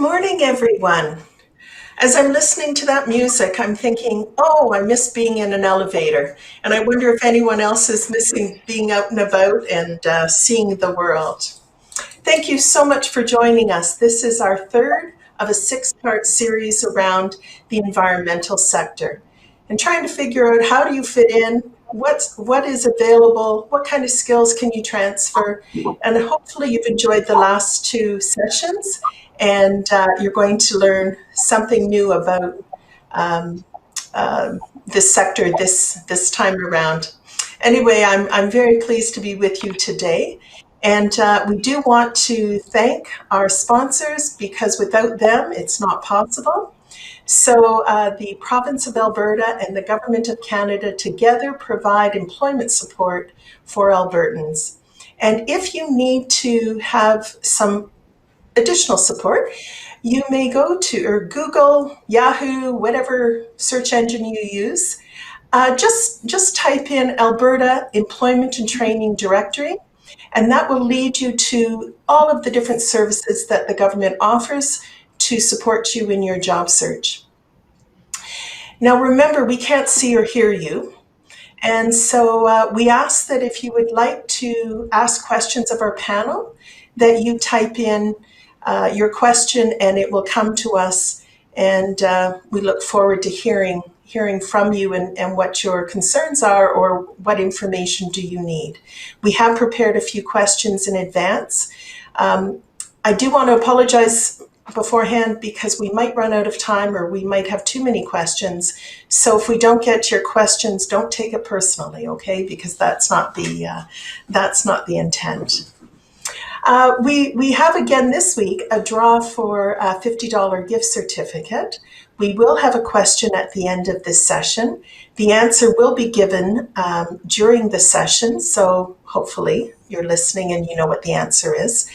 morning, everyone. As I'm listening to that music, I'm thinking, oh, I miss being in an elevator. And I wonder if anyone else is missing being out and about and seeing the world. Thank you so much for joining us. This is our third of a six-part series around the environmental sector and trying to figure out how do you fit in, what is available, what kind of skills can you transfer, and hopefully you've enjoyed the last two sessions and you're going to learn something new about um, this sector this time around. Anyway, I'm very pleased to be with you today. And we do want to thank our sponsors because without them, it's not possible. So the province of Alberta and the government of Canada together provide employment support for Albertans. And if you need to have some additional support, you may go to or Google, Yahoo, whatever search engine you use. Just type in Alberta Employment and Training Directory, and that will lead you to all of the different services that the government offers to support you in your job search. Now, remember, we can't see or hear you. And so we ask that if you would like to ask questions of our panel, that you type in your question and it will come to us. And we look forward to hearing from you and what your concerns are or what information do you need. We have prepared a few questions in advance. I do want to apologize beforehand because we might run out of time or we might have too many questions. So if we don't get to your questions, don't take it personally, okay? Because that's not the intent. We have again this week a draw for a $50 gift certificate. We will have a question at the end of this session. The answer will be given during the session, so hopefully you're listening and you know what the answer is.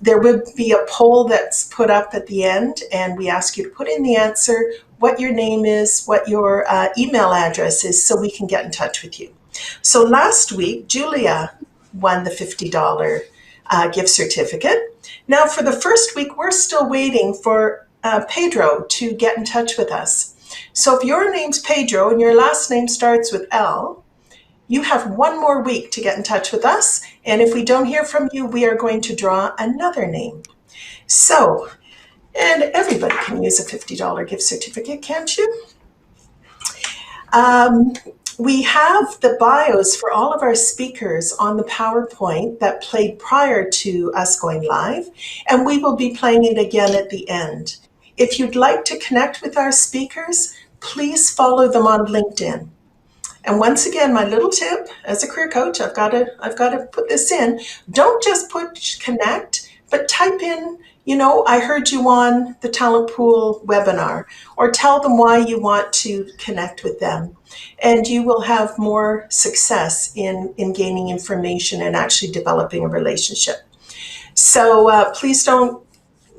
There will be a poll that's put up at the end, and we ask you to put in the answer, what your name is, what your email address is, so we can get in touch with you. So last week, Julia won the $50 gift certificate. Now for the first week, we're still waiting for Pedro to get in touch with us. So if your name's Pedro and your last name starts with L, you have one more week to get in touch with us. And if we don't hear from you, we are going to draw another name. So, and everybody can use a $50 gift certificate, can't you? We have the bios for all of our speakers on the PowerPoint that played prior to us going live, and we will be playing it again at the end. If you'd like to connect with our speakers, please follow them on LinkedIn. And once again, my little tip as a career coach, I've got to put this in. Don't just put connect, but type in, I heard you on the Talent Pool webinar, or tell them why you want to connect with them. And you will have more success in gaining information and actually developing a relationship. So please don't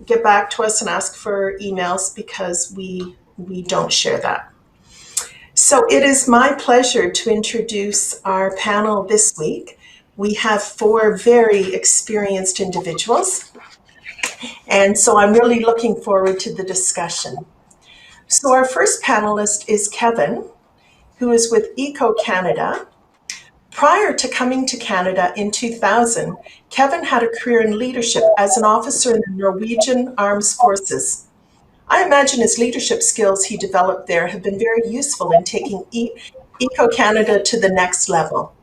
get back to us and ask for emails because we don't share that. So it is my pleasure to introduce our panel this week. We have four very experienced individuals, and so I'm really looking forward to the discussion. So our first panelist is Kevin, who is with Eco Canada. Prior to coming to Canada in 2000, Kevin had a career in leadership as an officer in the Norwegian Armed Forces. I imagine his leadership skills he developed there have been very useful in taking Eco Canada to the next level.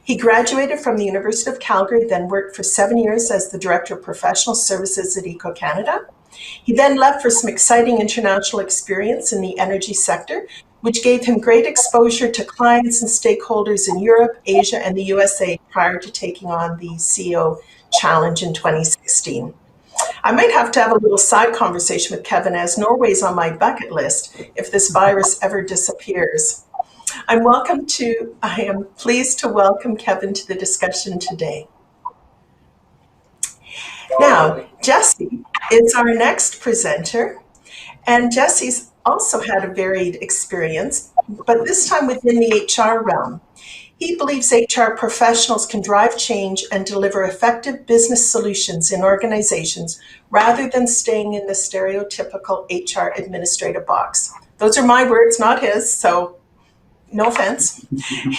He graduated from the University of Calgary, then worked for 7 years as the Director of Professional Services at Eco Canada. He then left for some exciting international experience in the energy sector, which gave him great exposure to clients and stakeholders in Europe, Asia, and the USA prior to taking on the CEO Challenge in 2016. I might have to have a little side conversation with Kevin, as Norway's on my bucket list if this virus ever disappears. I am pleased to welcome Kevin to the discussion today. Now, Jesse is our next presenter, and Jesse's also had a varied experience, but this time within the HR realm. He believes HR professionals can drive change and deliver effective business solutions in organizations rather than staying in the stereotypical HR administrative box. Those are my words, not his, so no offense.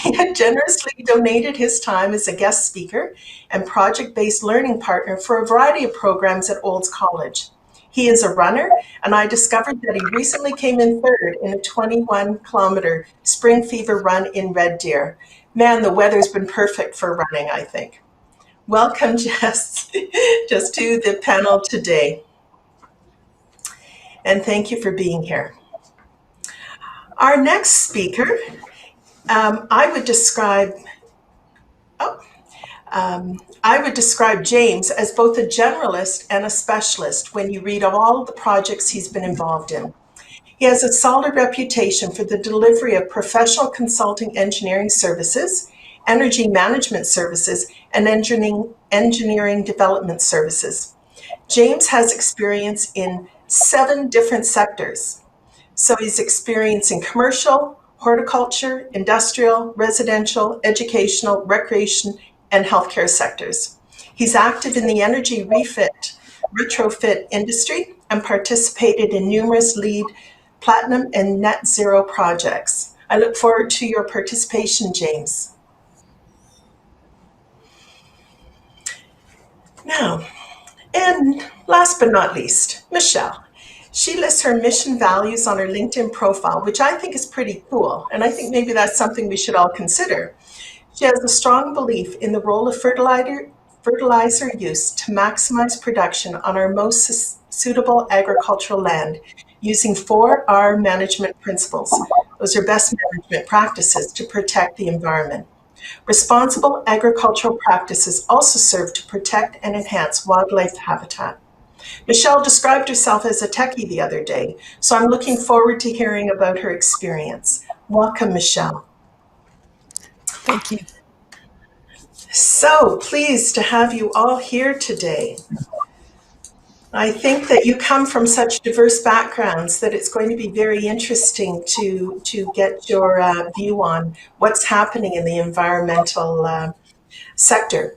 He had generously donated his time as a guest speaker and project-based learning partner for a variety of programs at Olds College. He is a runner, and I discovered that he recently came in third in a 21-kilometer spring fever run in Red Deer. Man, the weather's been perfect for running, I think. Welcome, Jess, just to the panel today. And thank you for being here. Our next speaker, I would describe James as both a generalist and a specialist when you read of all of the projects he's been involved in. He has a solid reputation for the delivery of professional consulting engineering services, energy management services, and engineering development services. James has experience in 7 different sectors. So he's experienced in commercial, horticulture, industrial, residential, educational, recreation, and healthcare sectors. He's active in the energy retrofit industry and participated in numerous LEED Platinum and Net Zero projects. I look forward to your participation, James. Now, and last but not least, Michelle. She lists her mission values on her LinkedIn profile, which I think is pretty cool. And I think maybe that's something we should all consider. She has a strong belief in the role of fertilizer use to maximize production on our most suitable agricultural land using 4R management principles. Those are best management practices to protect the environment. Responsible agricultural practices also serve to protect and enhance wildlife habitat. Michelle described herself as a techie the other day, so I'm looking forward to hearing about her experience. Welcome, Michelle. Thank you. So pleased to have you all here today. I think that you come from such diverse backgrounds that it's going to be very interesting to get your view on what's happening in the environmental sector.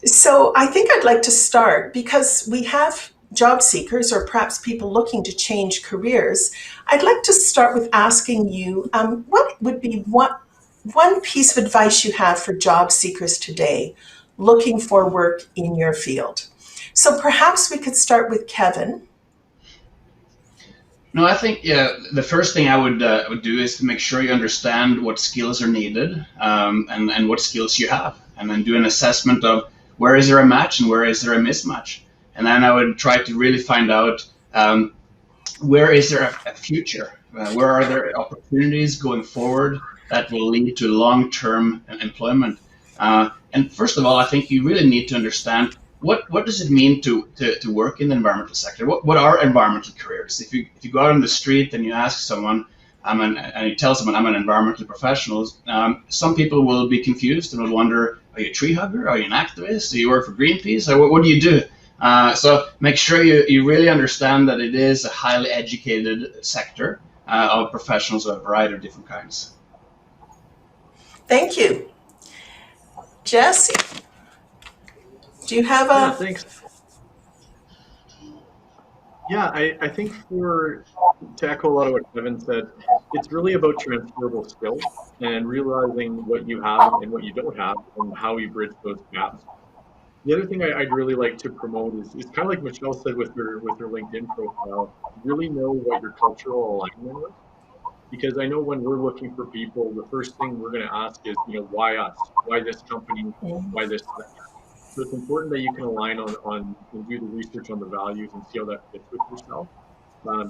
So I think I'd like to start, because we have job seekers or perhaps people looking to change careers. I'd like to start with asking you, what would be one piece of advice you have for job seekers today looking for work in your field? So perhaps we could start with Kevin. No, I think the first thing I would do is to make sure you understand what skills are needed and what skills you have, and then do an assessment of where is there a match and where is there a mismatch. And then I would try to really find out where is there a future, where are there opportunities going forward that will lead to long-term employment. And first of all, I think you really need to understand what does it mean to work in the environmental sector? What are environmental careers? If you go out on the street and you ask someone, and you tell someone I'm an environmental professional, some people will be confused and will wonder, are you a tree hugger? Are you an activist? Do you work for Greenpeace? Or what do you do? So make sure you really understand that it is a highly educated sector of professionals of a variety of different kinds. Thank you. Jesse, do you have a... Yeah, thanks. Yeah, I think to echo a lot of what Kevin said, it's really about transferable skills and realizing what you have and what you don't have and how you bridge those gaps. The other thing I'd really like to promote is kind of like Michelle said with her LinkedIn profile, really know what your cultural alignment is. Because I know when we're looking for people, the first thing we're going to ask is, why us? Why this company? Why this sector? So it's important that you can align on and do the research on the values and see how that fits with yourself.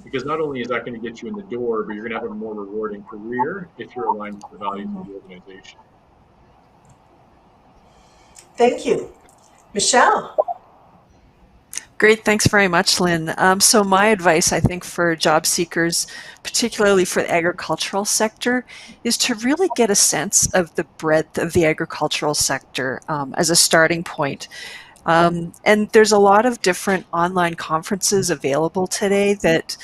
Because not only is that going to get you in the door, but you're going to have a more rewarding career if you're aligned with the values of the organization. Thank you. Michelle. Great, thanks very much, Lynn. So my advice, I think, for job seekers, particularly for the agricultural sector, is to really get a sense of the breadth of the agricultural sector as a starting point. And there's a lot of different online conferences available today that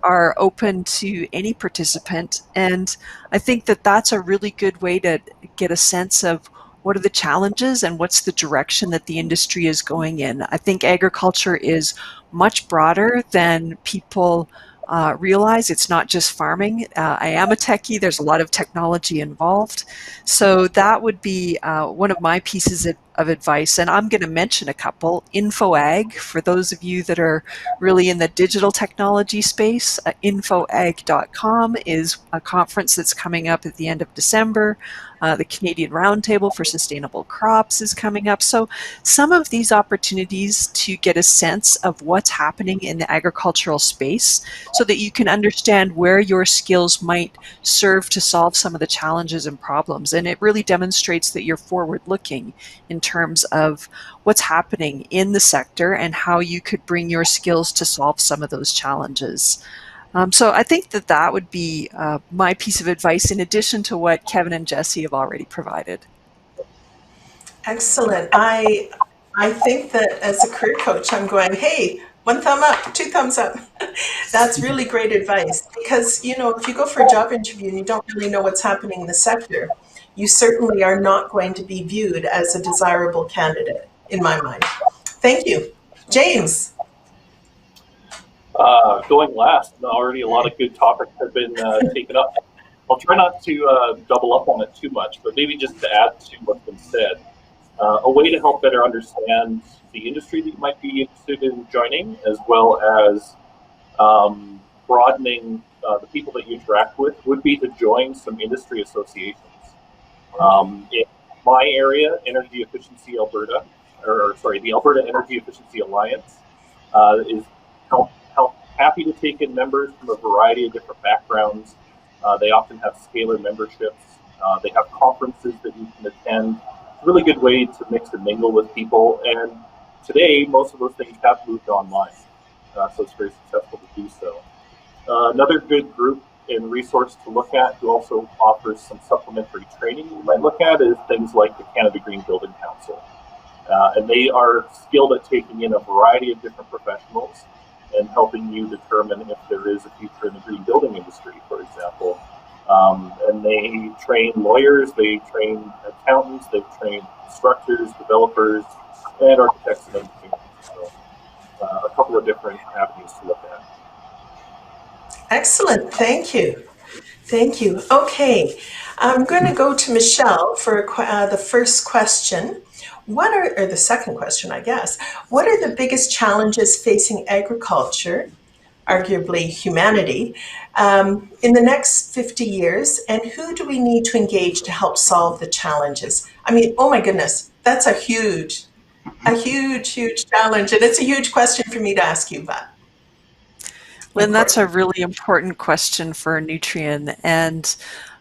are open to any participant. And I think that that's a really good way to get a sense of what are the challenges and what's the direction that the industry is going in. I think agriculture is much broader than people realize. It's not just farming. I am a techie. There's a lot of technology involved. So that would be one of my pieces of advice. And I'm going to mention a couple. InfoAg, for those of you that are really in the digital technology space, infoag.com is a conference that's coming up at the end of December. The Canadian Roundtable for Sustainable Crops is coming up. So some of these opportunities to get a sense of what's happening in the agricultural space so that you can understand where your skills might serve to solve some of the challenges and problems. And it really demonstrates that you're forward looking in terms of what's happening in the sector and how you could bring your skills to solve some of those challenges. So I think that that would be my piece of advice in addition to what Kevin and Jesse have already provided. Excellent. I think that as a career coach, I'm going, hey, one thumb up, two thumbs up. That's really great advice because, you know, if you go for a job interview and you don't really know what's happening in the sector, you certainly are not going to be viewed as a desirable candidate, in my mind. Thank you. James. Going last, already a lot of good topics have been taken up. I'll try not to double up on it too much, but maybe just to add to what's been said. A way to help better understand the industry that you might be interested in joining, as well as broadening the people that you interact with, would be to join some industry associations. In my area, Energy Efficiency Alberta, the Alberta Energy Efficiency Alliance is happy to take in members from a variety of different backgrounds. They often have scalar memberships. They have conferences that you can attend. It's a really good way to mix and mingle with people. And today, most of those things have moved online. So it's very successful to do so. Another good group and resource to look at who also offers some supplementary training you might look at is things like the Canada Green Building Council. And they are skilled at taking in a variety of different professionals and helping you determine if there is a future in the green building industry, for example. And they train lawyers, they train accountants, they train constructors, developers, and architects and engineers. So a couple of different avenues to look at. Excellent. Thank you. Thank you. Okay. I'm going to go to Michelle for the first question. Or the second question, I guess. What are the biggest challenges facing agriculture, arguably humanity, in the next 50 years? And who do we need to engage to help solve the challenges? I mean, oh my goodness, that's a huge challenge. And it's a huge question for me to ask you, but. Lynn, that's a really important question for Nutrien. And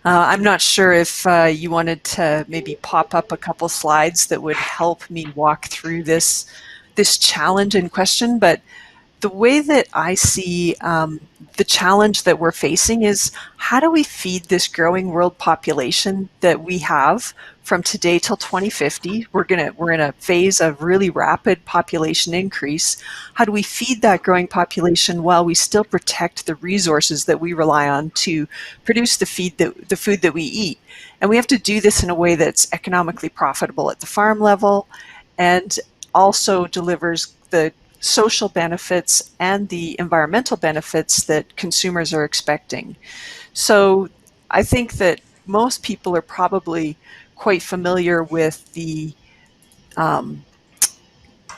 I'm not sure if you wanted to maybe pop up a couple slides that would help me walk through this challenge in question. But the way that I see the challenge that we're facing is how do we feed this growing world population that we have from today till 2050? We're in a phase of really rapid population increase. How do we feed that growing population while we still protect the resources that we rely on to produce the food that we eat? And we have to do this in a way that's economically profitable at the farm level and also delivers the social benefits and the environmental benefits that consumers are expecting. So I think that most people are probably quite familiar with the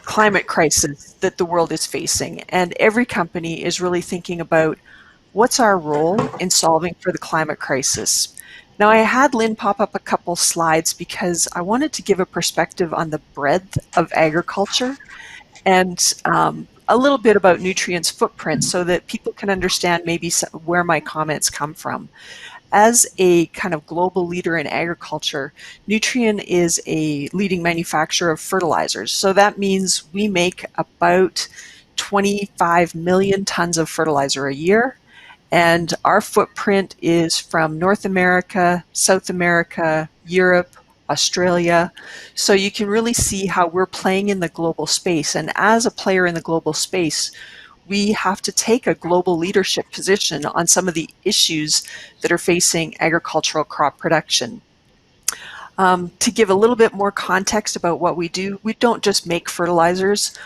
climate crisis that the world is facing. And every company is really thinking about what's our role in solving for the climate crisis. Now, I had Lynn pop up a couple slides because I wanted to give a perspective on the breadth of agriculture and a little bit about Nutrien's footprint so that people can understand maybe where my comments come from. As a kind of global leader in agriculture, Nutrien is a leading manufacturer of fertilizers. So that means we make about 25 million tons of fertilizer a year. And our footprint is from North America, South America, Europe, Australia. So you can really see how we're playing in the global space. And as a player in the global space, we have to take a global leadership position on some of the issues that are facing agricultural crop production. To give a little bit more context about what we do, we don't just make fertilizers.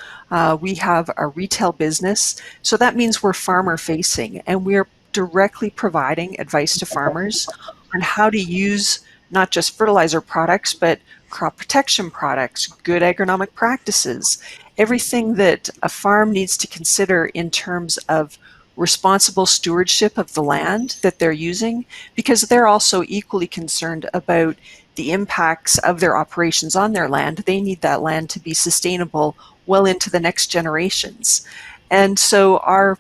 We have a retail business. So that means we're farmer facing, and we're directly providing advice to farmers on how to use not just fertilizer products, but crop protection products, good agronomic practices, everything that a farm needs to consider in terms of responsible stewardship of the land that they're using, because they're also equally concerned about the impacts of their operations on their land. They need that land to be sustainable well into the next generations. And so our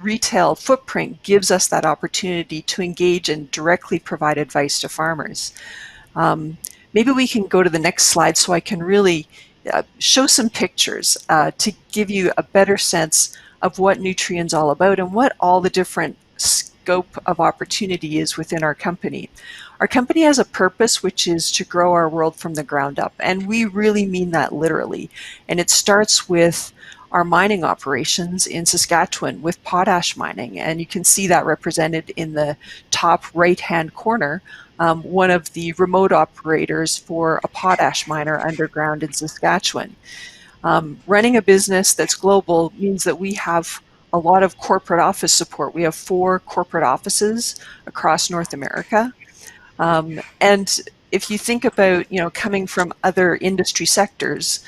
retail footprint gives us that opportunity to engage and directly provide advice to farmers. Maybe we can go to the next slide so I can really show some pictures to give you a better sense of what Nutrien's all about and what all the different scope of opportunity is within our company. Our company has a purpose, which is to grow our world from the ground up, and we really mean that literally. And it starts with our mining operations in Saskatchewan with potash mining, and you can see that represented in the top right-hand corner, one of the remote operators for a potash miner underground in Saskatchewan. Running a business that's global means that we have a lot of corporate office support. We have 4 corporate offices across North America. And if you think about, coming from other industry sectors,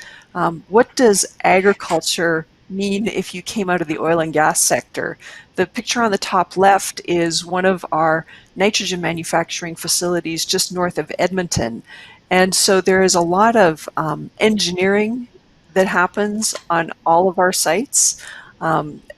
what does agriculture mean if you came out of the oil and gas sector? The picture on the top left is one of our nitrogen manufacturing facilities just north of Edmonton. And so there is a lot of engineering that happens on all of our sites.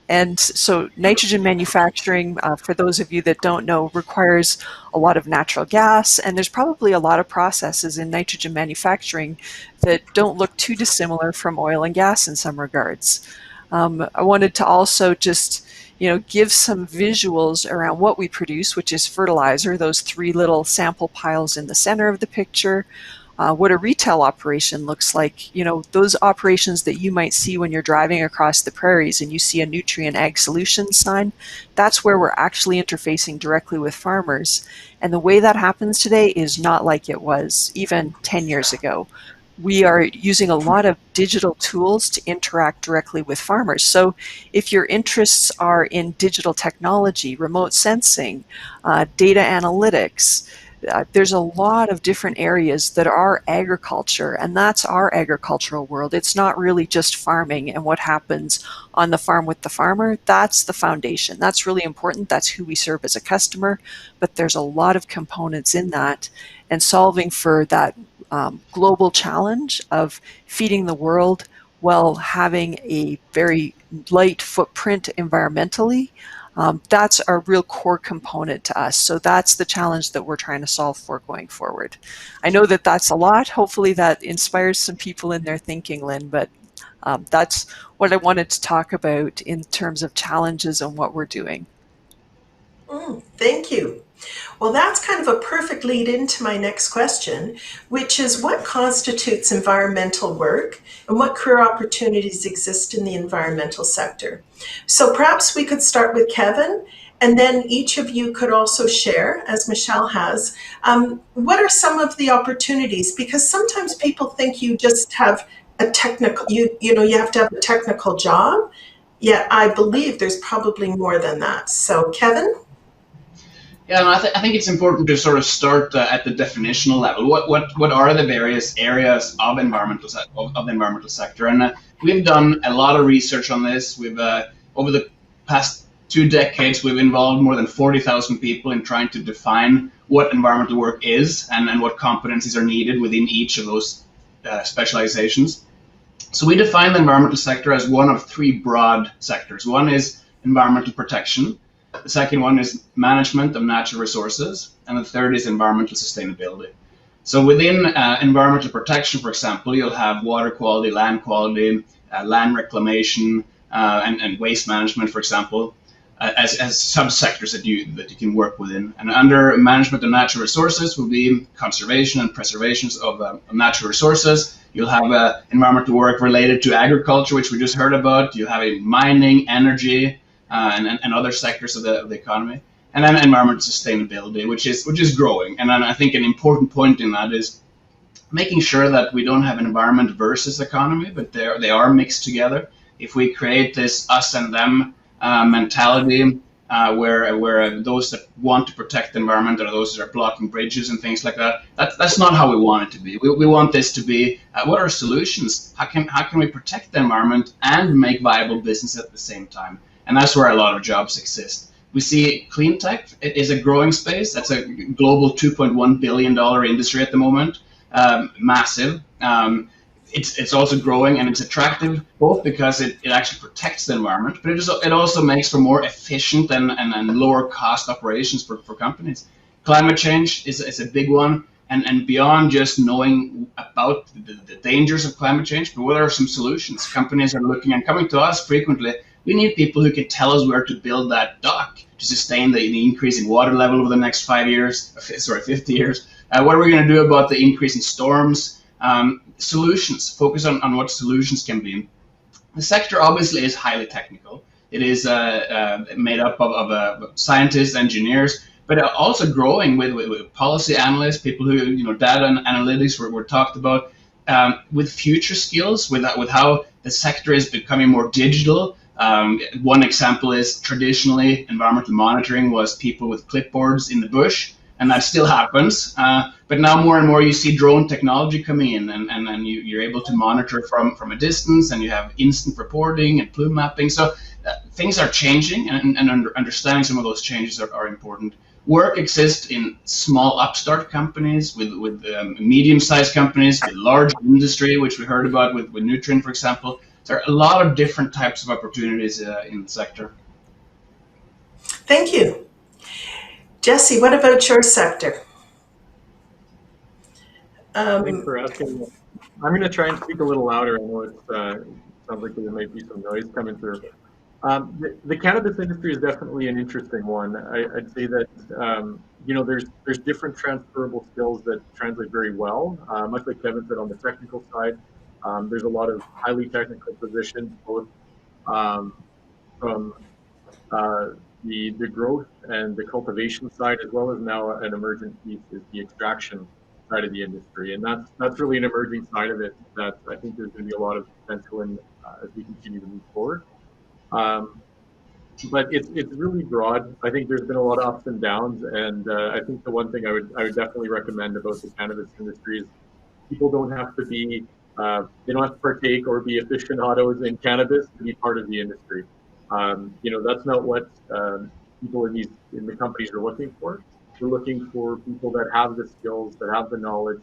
And so nitrogen manufacturing, for those of you that don't know, requires a lot of natural gas, and there's probably a lot of processes in nitrogen manufacturing that don't look too dissimilar from oil and gas in some regards. I wanted to also just give some visuals around what we produce, which is fertilizer, those 3 little sample piles in the center of the picture. What a retail operation looks like, those operations that you might see when you're driving across the prairies and you see a Nutrien Ag Solutions sign, that's where we're actually interfacing directly with farmers. And the way that happens today is not like it was even 10 years ago. We are using a lot of digital tools to interact directly with farmers. So if your interests are in digital technology, remote sensing, data analytics, there's a lot of different areas that are agriculture, and that's our agricultural world. It's not really just farming and what happens on the farm with the farmer. That's the foundation. That's really important. That's who we serve as a customer, but there's a lot of components in that, and solving for that global challenge of feeding the world while having a very light footprint environmentally. That's a real core component to us. So that's the challenge that we're trying to solve for going forward. I know that that's a lot. Hopefully that inspires some people in their thinking, Lynn, but that's what I wanted to talk about in terms of challenges and what we're doing. Thank you. Well, that's kind of a perfect lead into my next question, which is what constitutes environmental work and what career opportunities exist in the environmental sector? So perhaps we could start with Kevin, and then each of you could also share, as Michelle has, what are some of the opportunities? Because sometimes people think you just have a technical, you have to have a technical job, yet I believe there's probably more than that. So Kevin? Yeah, and I think it's important to sort of start at the definitional level. What are the various areas of the environmental sector? And we've done a lot of research on this. We've over the past 2 decades, we've involved more than 40,000 people in trying to define what environmental work is and what competencies are needed within each of those specializations. So we define the environmental sector as one of 3 broad sectors. One is environmental protection. The second one is management of natural resources, and the third is environmental sustainability. So within environmental protection, for example, you'll have water quality, land reclamation, and waste management, for example. as subsectors that you can work within. And under management of natural resources will be conservation and preservation of natural resources. You'll have environmental work related to agriculture, which we just heard about. You have a mining, energy, and other sectors of the economy. And then environmental sustainability, which is growing. And then I think an important point in that is making sure that we don't have an environment versus economy, but they are mixed together. If we create this us and them mentality, where those that want to protect the environment are those that are blocking bridges and things like that, that's not how we want it to be. We want this to be what are solutions? How can we protect the environment and make viable business at the same time? And that's where a lot of jobs exist. We see clean tech is a growing space. That's a global $2.1 billion industry at the moment. Massive. It's also growing and it's attractive both because it actually protects the environment, but it also makes for more efficient and lower cost operations for companies. Climate change is a big one, and beyond just knowing about the dangers of climate change, but what are some solutions? Companies are looking and coming to us frequently. We need people who can tell us where to build that dock to sustain the increase in water level over the next 50 years. What are we going to do about the increase in storms? Solutions, focus on what solutions can be. The sector obviously is highly technical. It is made up of scientists, engineers, but also growing with policy analysts, people who, data and analytics were talked about, with future skills, with how the sector is becoming more digital. One example is traditionally environmental monitoring was people with clipboards in the bush, and that still happens. But now more and more you see drone technology coming in, and then you're able to monitor from a distance, and you have instant reporting and plume mapping. So things are changing, and understanding some of those changes are important. Work exists in small upstart companies, with medium-sized companies, with large industry, which we heard about with Nutrien, for example. There are a lot of different types of opportunities in the sector. Thank you. Jesse, what about your sector? Thanks for asking. I'm going to try and speak a little louder. I know it sounds like there might be some noise coming through. The cannabis industry is definitely an interesting one. I'd say that there's different transferable skills that translate very well. Much like Kevin said on the technical side, there's a lot of highly technical positions, both from the growth and the cultivation side, as well as now an emergent piece is the extraction side of the industry, and that's really an emerging side of it that I think there's going to be a lot of potential in as we continue to move forward. But it's really broad. I think there's been a lot of ups and downs, and I think the one thing I would definitely recommend about the cannabis industry is people don't have to be they don't have to partake or be aficionados in cannabis to be part of the industry. That's not what people in the companies are looking for. We're looking for people that have the skills, that have the knowledge,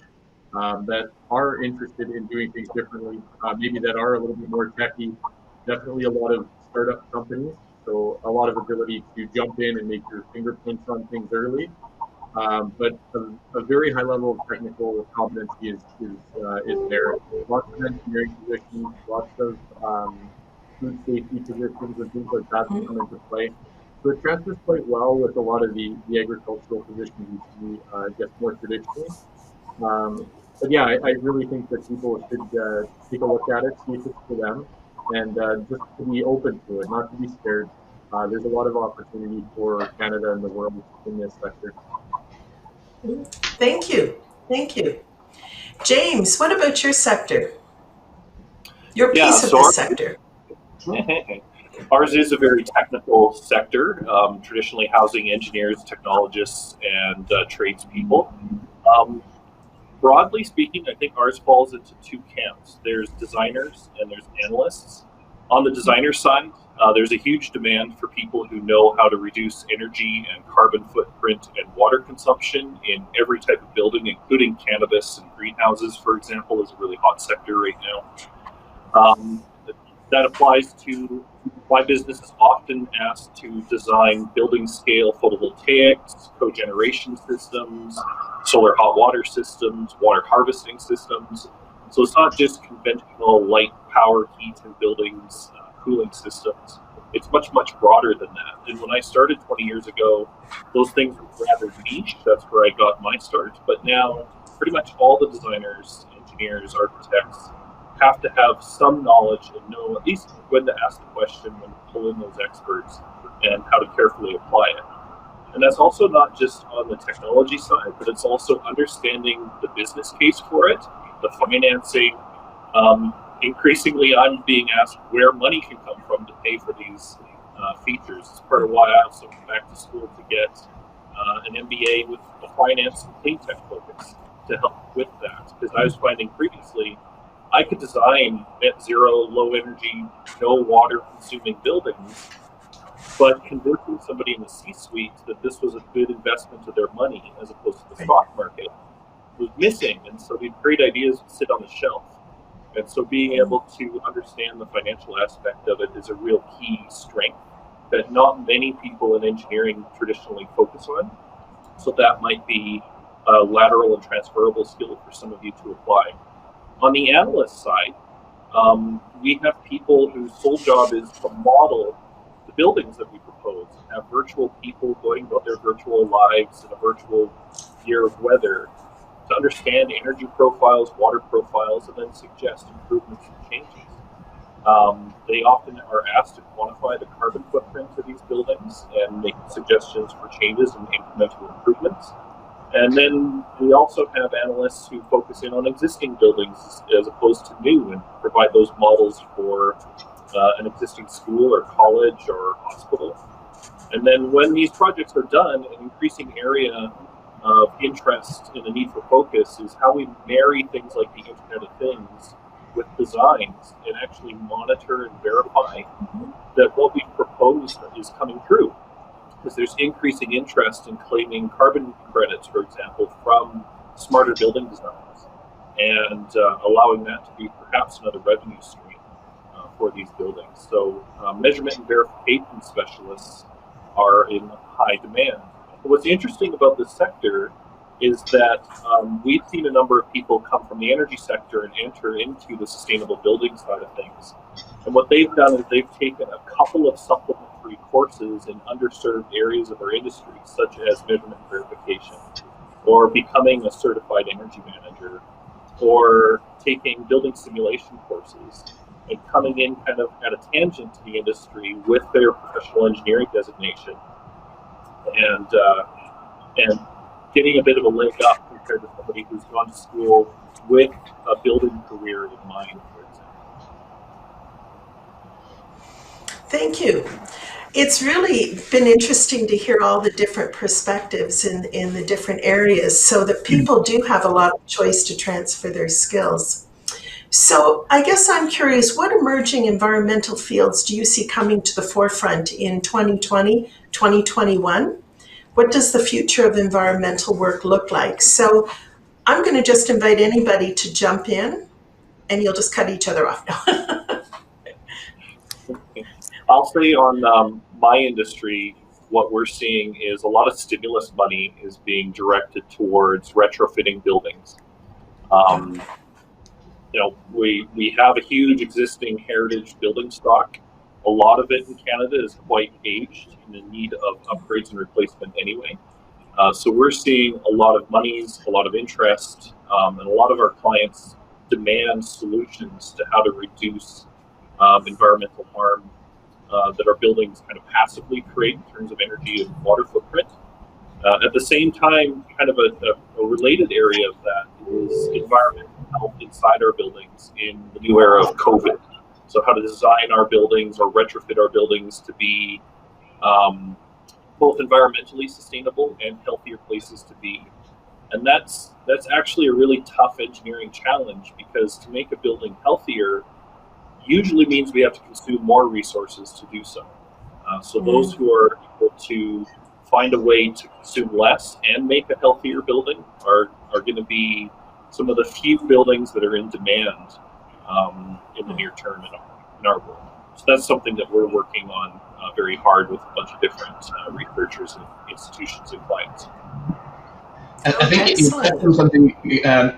that are interested in doing things differently, maybe that are a little bit more techy. Definitely a lot of startup companies, so a lot of ability to jump in and make your fingerprints on things early. But a very high level of technical competency is there. Lots of engineering positions, lots of food safety positions and things like that come into play. So it transfers quite well with a lot of the agricultural positions you see just more traditionally. But yeah, I really think that people should take a look at it, see if it's for them, and just to be open to it, not to be scared. There's a lot of opportunity for Canada and the world in this sector. Thank you. Thank you. James, what about your sector? Your piece of the sector. Ours is a very technical sector, traditionally housing engineers, technologists, and tradespeople. Broadly speaking, I think ours falls into two camps. There's designers and there's analysts. On the designer side, there's a huge demand for people who know how to reduce energy and carbon footprint and water consumption in every type of building, including cannabis and greenhouses, for example, is a really hot sector right now. That applies to why businesses often asked to design building scale photovoltaics, cogeneration systems, solar hot water systems, water harvesting systems. So it's not just conventional light, power, heat, and buildings, cooling systems. It's much, much broader than that. And when I started 20 years ago, those things were rather niche. That's where I got my start. But now pretty much all the designers, engineers, architects have to have some knowledge and know at least when to ask the question, when to pull in those experts, and how to carefully apply it. And that's also not just on the technology side, but it's also understanding the business case for it, the financing. Increasingly, I'm being asked where money can come from to pay for these features. It's part of why I also went back to school to get an MBA with a finance and clean tech focus to help with that. Because I was finding previously, I could design net zero, low energy, no water consuming buildings, but convincing somebody in the C-suite that this was a good investment of their money as opposed to the stock market was missing. And so these great ideas would sit on the shelf. And so being able to understand the financial aspect of it is a real key strength that not many people in engineering traditionally focus on. So that might be a lateral and transferable skill for some of you to apply. On the analyst side, we have people whose sole job is to model the buildings that we propose, and have virtual people going about their virtual lives in a virtual year of weather to understand energy profiles, water profiles, and then suggest improvements and changes. They often are asked to quantify the carbon footprint of these buildings and make suggestions for changes and incremental improvements. And then we also have analysts who focus in on existing buildings as opposed to new and provide those models for an existing school or college or hospital. And then when these projects are done, an increasing area of interest and a need for focus is how we marry things like the Internet of Things with designs and actually monitor and verify that what we proposed is coming true. Because there's increasing interest in claiming carbon credits, for example, from smarter building designs, and allowing that to be perhaps another revenue stream for these buildings. So measurement and verification specialists are in high demand. But what's interesting about this sector is that we've seen a number of people come from the energy sector and enter into the sustainable building side of things. And what they've done is they've taken a couple of supplementary courses in underserved areas of our industry, such as measurement and verification, or becoming a certified energy manager, or taking building simulation courses, and coming in kind of at a tangent to the industry with their professional engineering designation, and getting a bit of a leg up compared to somebody who's gone to school with a building career in mind, for example. Thank you. It's really been interesting to hear all the different perspectives in the different areas so that people do have a lot of choice to transfer their skills. So I guess I'm curious, what emerging environmental fields do you see coming to the forefront in 2020, 2021? What does the future of environmental work look like? So I'm going to just invite anybody to jump in, and you'll just cut each other off now. I'll say on my industry, what we're seeing is a lot of stimulus money is being directed towards retrofitting buildings. We have a huge existing heritage building stock. A lot of it in Canada is quite aged and in need of upgrades and replacement anyway. So we're seeing a lot of monies, a lot of interest, and a lot of our clients demand solutions to how to reduce environmental harm that our buildings kind of passively create in terms of energy and water footprint. At the same time, kind of a related area of that is environmental health inside our buildings in the new era of COVID. So how to design our buildings or retrofit our buildings to be both environmentally sustainable and healthier places to be. And that's actually a really tough engineering challenge, because to make a building healthier usually means we have to consume more resources to do so. So those who are able to find a way to consume less and make a healthier building are going to be some of the few buildings that are in demand in the near term in our world. So that's something that we're working on very hard with a bunch of different researchers and institutions and clients. I think you said something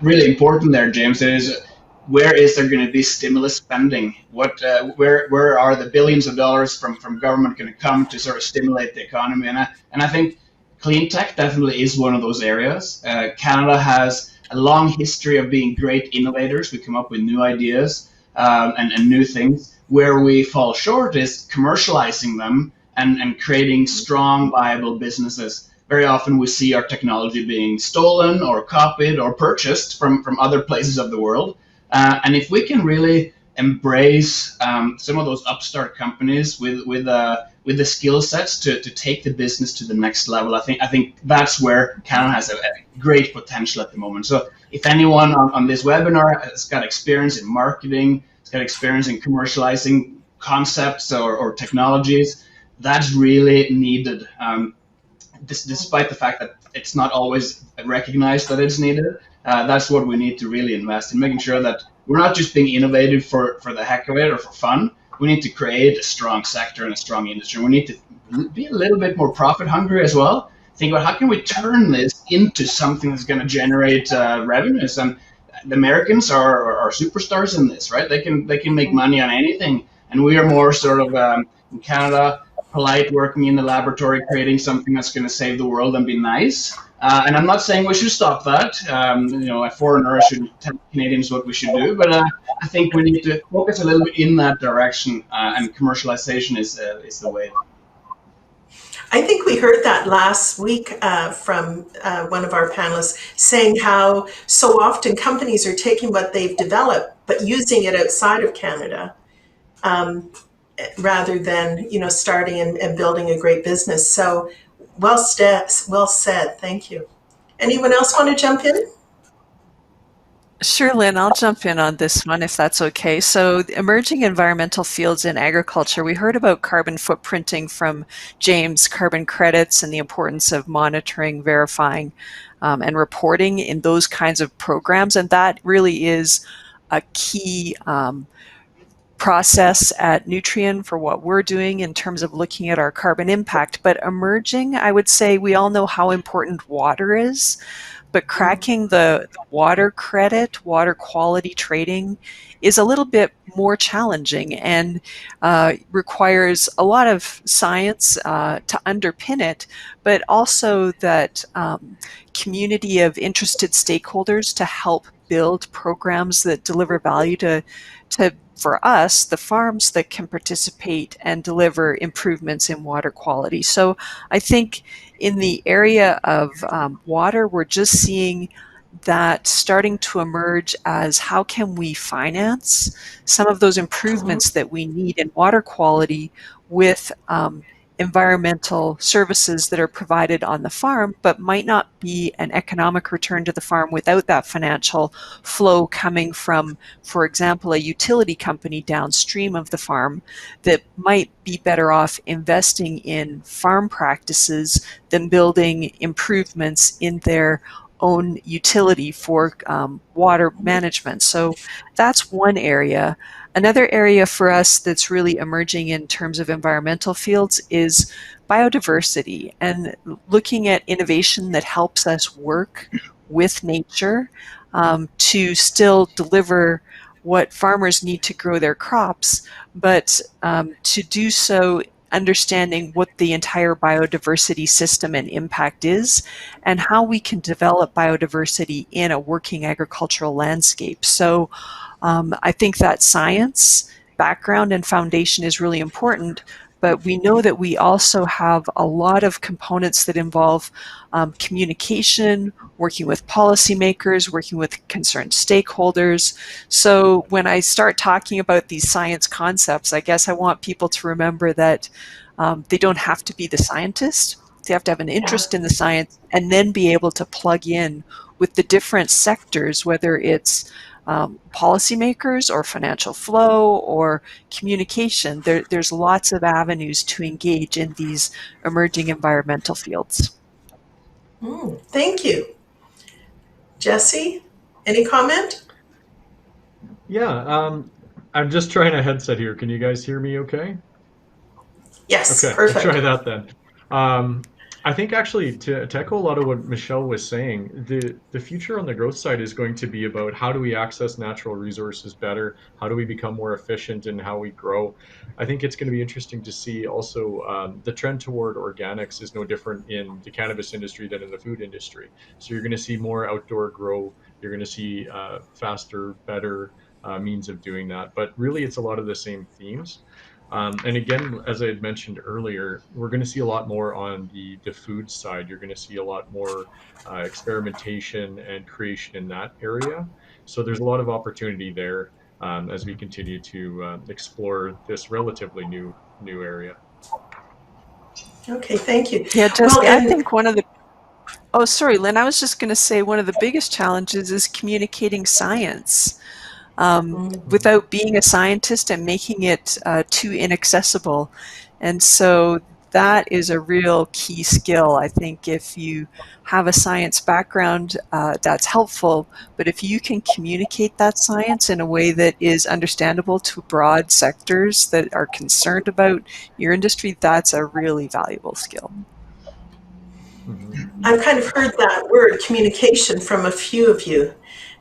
really important there, James. Is where is there going to be stimulus spending? Where are the billions of dollars from government going to come to sort of stimulate the economy? And I think clean tech definitely is one of those areas. Canada has a long history of being great innovators. We come up with new ideas and new things. Where we fall short is commercializing them and creating strong, viable businesses. Very often we see our technology being stolen or copied or purchased from other places of the world. And if we can really embrace some of those upstart companies with the skill sets to take the business to the next level, I think that's where Canada has a great potential at the moment. So if anyone on this webinar has got experience in marketing, has got experience in commercializing concepts or technologies, that's really needed. Despite the fact that it's not always recognized that it's needed, that's what we need to really invest in, making sure that we're not just being innovative for the heck of it or for fun. We need to create a strong sector and a strong industry. We need to be a little bit more profit hungry as well. Think about how can we turn this into something that's going to generate revenues. And the Americans are superstars in this, right? They can make money on anything, and we are more sort of in Canada, polite, working in the laboratory, creating something that's going to save the world and be nice. And I'm not saying we should stop that. A foreigner should tell Canadians what we should do, but I think we need to focus a little bit in that direction, and commercialization is the way. I think we heard that last week from one of our panelists saying how so often companies are taking what they've developed but using it outside of Canada. Rather than starting and building a great business. So well said. Thank you. Anyone else want to jump in? Sure, Lynn, I'll jump in on this one if that's okay. So emerging environmental fields in agriculture, we heard about carbon footprinting from James, carbon credits, and the importance of monitoring, verifying, and reporting in those kinds of programs. And that really is a key process at Nutrien for what we're doing in terms of looking at our carbon impact. But emerging, I would say we all know how important water is, but cracking the water credit, water quality trading is a little bit more challenging and requires a lot of science to underpin it, but also that community of interested stakeholders to help build programs that deliver value to for us, the farms that can participate and deliver improvements in water quality. So I think in the area of water, we're just seeing that starting to emerge as how can we finance some of those improvements that we need in water quality with environmental services that are provided on the farm, but might not be an economic return to the farm without that financial flow coming from, for example, a utility company downstream of the farm that might be better off investing in farm practices than building improvements in their own utility for water management. So that's one area. Another area for us that's really emerging in terms of environmental fields is biodiversity and looking at innovation that helps us work with nature to still deliver what farmers need to grow their crops, but to do so understanding what the entire biodiversity system and impact is and how we can develop biodiversity in a working agricultural landscape. So I think that science background and foundation is really important, but we know that we also have a lot of components that involve communication, working with policymakers, working with concerned stakeholders. So when I start talking about these science concepts, I guess I want people to remember that they don't have to be the scientist. They have to have an interest in the science and then be able to plug in with the different sectors, whether it's policymakers or financial flow or communication. There's lots of avenues to engage in these emerging environmental fields. Thank you. Jesse, any comment? Yeah, I'm just trying a headset here. Can you guys hear me okay? Yes, Okay, perfect. I'll try that then. I think actually to echo a lot of what Michelle was saying, the future on the growth side is going to be about how do we access natural resources better? How do we become more efficient in how we grow? I think it's going to be interesting to see also the trend toward organics is no different in the cannabis industry than in the food industry. So you're going to see more outdoor grow. You're going to see faster, better means of doing that. But really, it's a lot of the same themes. And again, as I had mentioned earlier, we're going to see a lot more on the food side. You're going to see a lot more experimentation and creation in that area. So there's a lot of opportunity there as we continue to explore this relatively new area. Okay, thank you. Yeah, Well, Jesse, I and think one of the oh, sorry, Lynn. I was just going to say one of the biggest challenges is communicating science without being a scientist and making it too inaccessible. And so that is a real key skill. I think if you have a science background, that's helpful. But if you can communicate that science in a way that is understandable to broad sectors that are concerned about your industry, that's a really valuable skill. I've kind of heard that word communication from a few of you,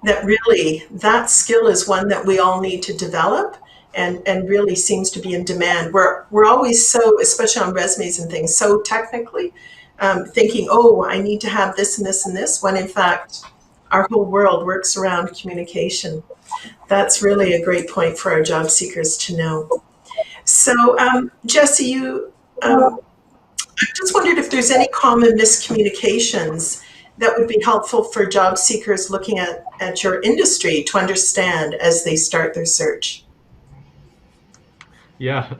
that really that skill is one that we all need to develop and really seems to be in demand. We're always so, especially on resumes and things, so technically thinking, oh, I need to have this and this and this, when in fact our whole world works around communication. That's really a great point for our job seekers to know. So Jesse, you I just wondered if there's any common miscommunications that would be helpful for job seekers looking at your industry to understand as they start their search. Yeah,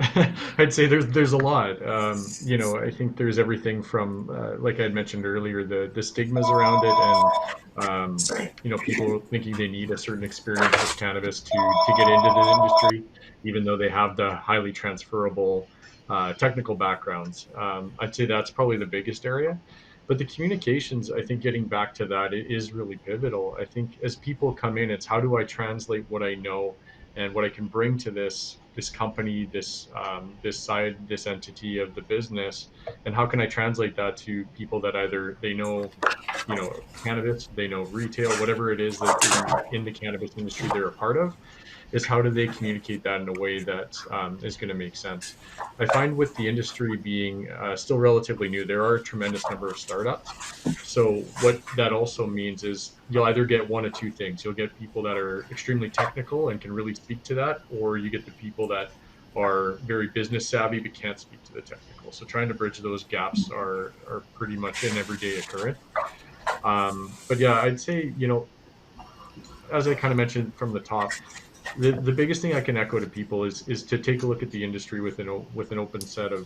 I'd say there's a lot. I think there's everything from, like I had mentioned earlier, the stigmas around it, and Sorry. people thinking they need a certain experience with cannabis to get into the industry, even though they have the highly transferable technical backgrounds. I'd say that's probably the biggest area. But the communications, I think, getting back to that, it is really pivotal. I think as people come in, it's how do I translate what I know and what I can bring to this company, this entity of the business, and how can I translate that to people that either they know, cannabis, they know retail, whatever it is that in the cannabis industry they're a part of, is how do they communicate that in a way that is going to make sense. I find with the industry being still relatively new, there are a tremendous number of startups. So what that also means is you'll either get one of two things. You'll get people that are extremely technical and can really speak to that, or you get the people that are very business savvy but can't speak to the technical. So trying to bridge those gaps are pretty much an everyday occurrence. But yeah, I'd say, as I kind of mentioned from the top, the biggest thing I can echo to people is to take a look at the industry with an open set of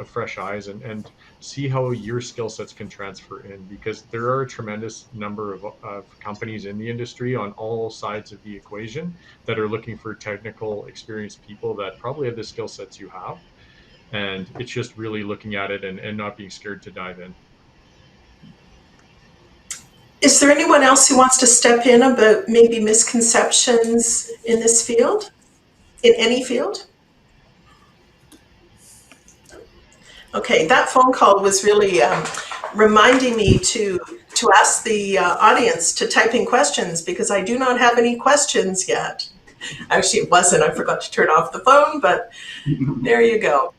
fresh eyes and see how your skill sets can transfer in, because there are a tremendous number of companies in the industry on all sides of the equation that are looking for technical, experienced people that probably have the skill sets you have. And it's just really looking at it and not being scared to dive in. Is there anyone else who wants to step in about maybe misconceptions in this field, in any field? Okay, that phone call was really reminding me to ask the audience to type in questions, because I do not have any questions yet. Actually, it wasn't. I forgot to turn off the phone, but there you go.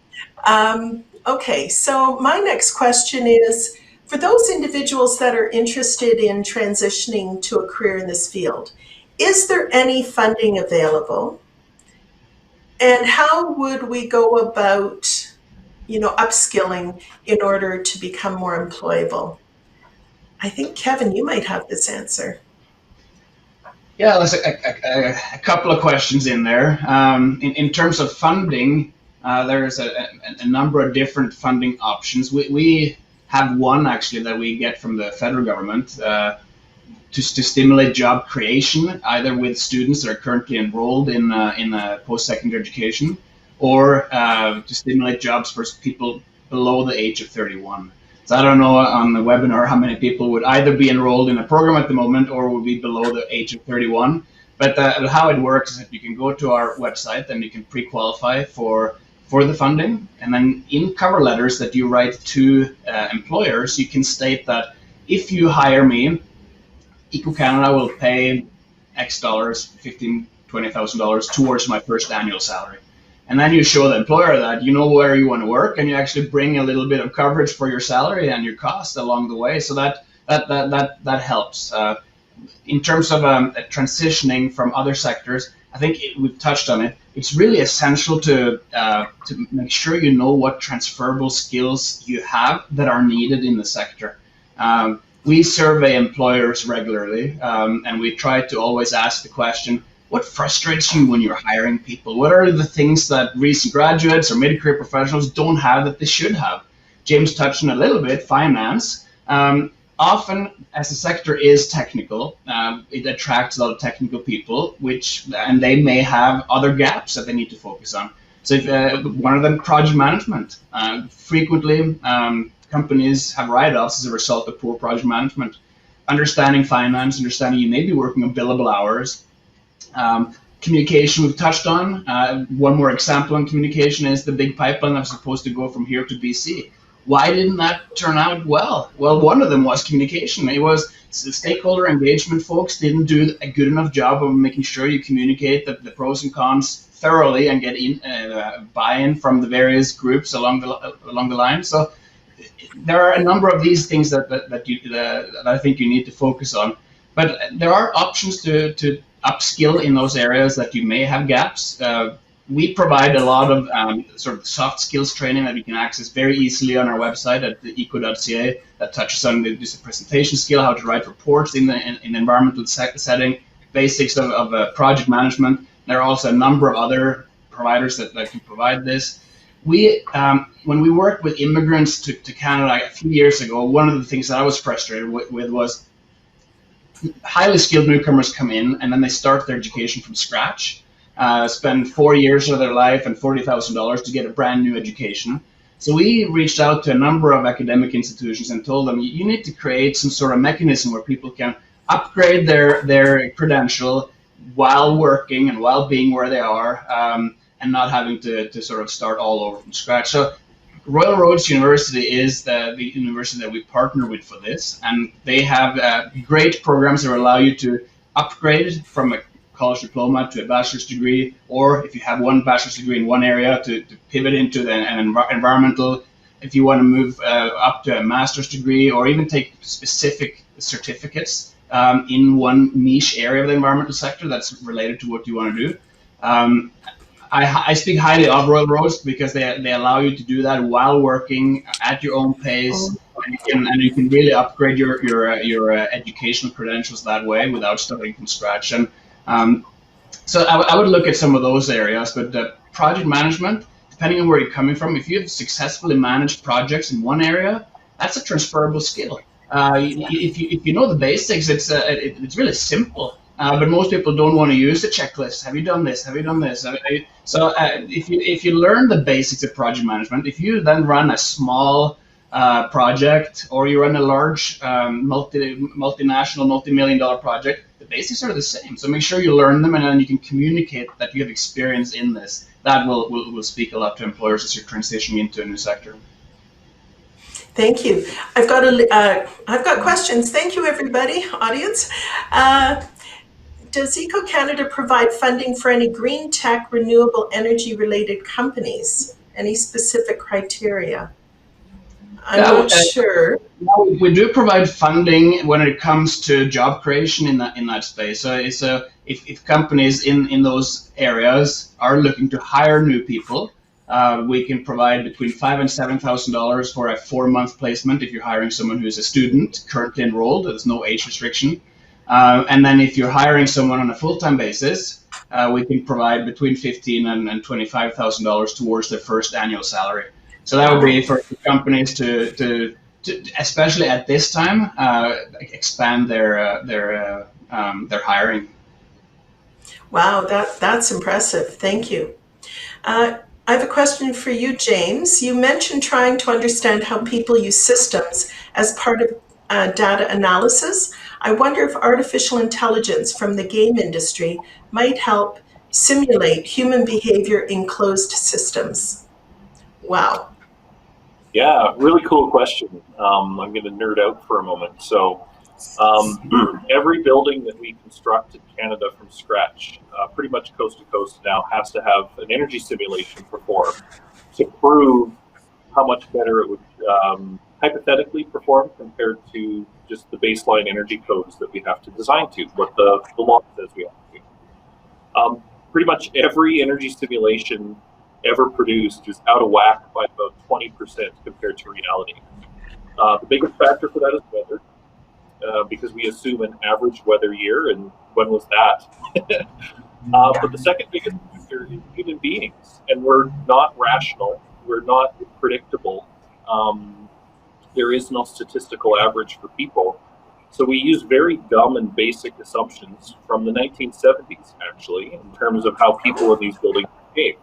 Okay, so my next question is, for those individuals that are interested in transitioning to a career in this field, is there any funding available? And how would we go about, upskilling in order to become more employable? I think, Kevin, you might have this answer. Yeah, there's a couple of questions in there. In terms of funding, there's a number of different funding options. We have one actually that we get from the federal government to stimulate job creation, either with students that are currently enrolled in post-secondary education, or to stimulate jobs for people below the age of 31. So I don't know on the webinar how many people would either be enrolled in a program at the moment or would be below the age of 31. But how it works is that you can go to our website and you can pre-qualify for for the funding, and then in cover letters that you write to employers, you can state that if you hire me, Eco Canada will pay X dollars, $15,000-$20,000 towards my first annual salary. And then you show the employer that you know where you want to work, and you actually bring a little bit of coverage for your salary and your cost along the way. So that helps. In terms of transitioning from other sectors, I think we've touched on it. It's really essential to make sure you know what transferable skills you have that are needed in the sector. We survey employers regularly, and we try to always ask the question, what frustrates you when you're hiring people? What are the things that recent graduates or mid-career professionals don't have that they should have? James touched on a little bit, finance. Often, as the sector is technical, it attracts a lot of technical people, and they may have other gaps that they need to focus on. So if, one of them, project management. Frequently, companies have write-offs as a result of poor project management. Understanding finance, understanding you may be working on billable hours. Communication we've touched on. One more example on communication is the big pipeline that was supposed to go from here to BC. Why didn't that turn out well? Well, one of them was communication. It was the stakeholder engagement folks didn't do a good enough job of making sure you communicate the pros and cons thoroughly and get buy-in from the various groups along the line. So there are a number of these things that I think you need to focus on. But there are options to upskill in those areas that you may have gaps. We provide a lot of sort of soft skills training that you can access very easily on our website at eco.ca that touches on this presentation skill, how to write reports in the environmental setting, basics of project management. There are also a number of other providers that can provide this. When we worked with immigrants to Canada a few years ago, one of the things that I was frustrated with was highly skilled newcomers come in and then they start their education from scratch, spend 4 years of their life and $40,000 to get a brand new education. So we reached out to a number of academic institutions and told them, you need to create some sort of mechanism where people can upgrade their credential while working and while being where they are, and not having to sort of start all over from scratch. So Royal Roads University is the university that we partner with for this, and they have great programs that allow you to upgrade from a college diploma to a bachelor's degree, or if you have one bachelor's degree in one area, to pivot into an environmental, if you want to move up to a master's degree, or even take specific certificates in one niche area of the environmental sector that's related to what you want to do. I speak highly of Royal Roads because they allow you to do that while working at your own pace, and you can really upgrade your educational credentials that way without starting from scratch. And so I would look at some of those areas, but project management, depending on where you're coming from, if you've successfully managed projects in one area, that's a transferable skill. If you know the basics, it's really simple. But most people don't want to use the checklist. Have you done this? Have you done this? So if you learn the basics of project management, if you then run a small project, or you run a large multinational, multi-million-dollar project, the basics are the same. So make sure you learn them, and then you can communicate that you have experience in this. That will speak a lot to employers as you're transitioning into a new sector. Thank you. I've got questions. Thank you, everybody, audience. Does Eco Canada provide funding for any green tech, renewable energy related companies? Any specific criteria? I'm not sure. We do provide funding when it comes to job creation in that space. So if companies in those areas are looking to hire new people, we can provide between $5,000 and $7,000 for a 4-month placement if you're hiring someone who's a student currently enrolled. There's no age restriction. And then if you're hiring someone on a full-time basis, we can provide between $15,000 and $25,000 towards their first annual salary. So that would be for companies to especially at this time, expand their hiring. Wow, that's impressive. Thank you. I have a question for you, James. You mentioned trying to understand how people use systems as part of data analysis. I wonder if artificial intelligence from the game industry might help simulate human behavior in closed systems. Wow. Yeah, really cool question. I'm going to nerd out for a moment. So, every building that we construct in Canada from scratch, pretty much coast to coast now, has to have an energy simulation performed to prove how much better it would hypothetically perform compared to just the baseline energy codes that we have to design to, what the law says we have to do. Pretty much every energy simulation ever produced is out of whack by about 20% compared to reality. The biggest factor for that is weather, because we assume an average weather year, and when was that? But the second biggest factor is human beings, and we're not rational, we're not predictable. There is no statistical average for people. So we use very dumb and basic assumptions from the 1970s, actually, in terms of how people in these buildings behave.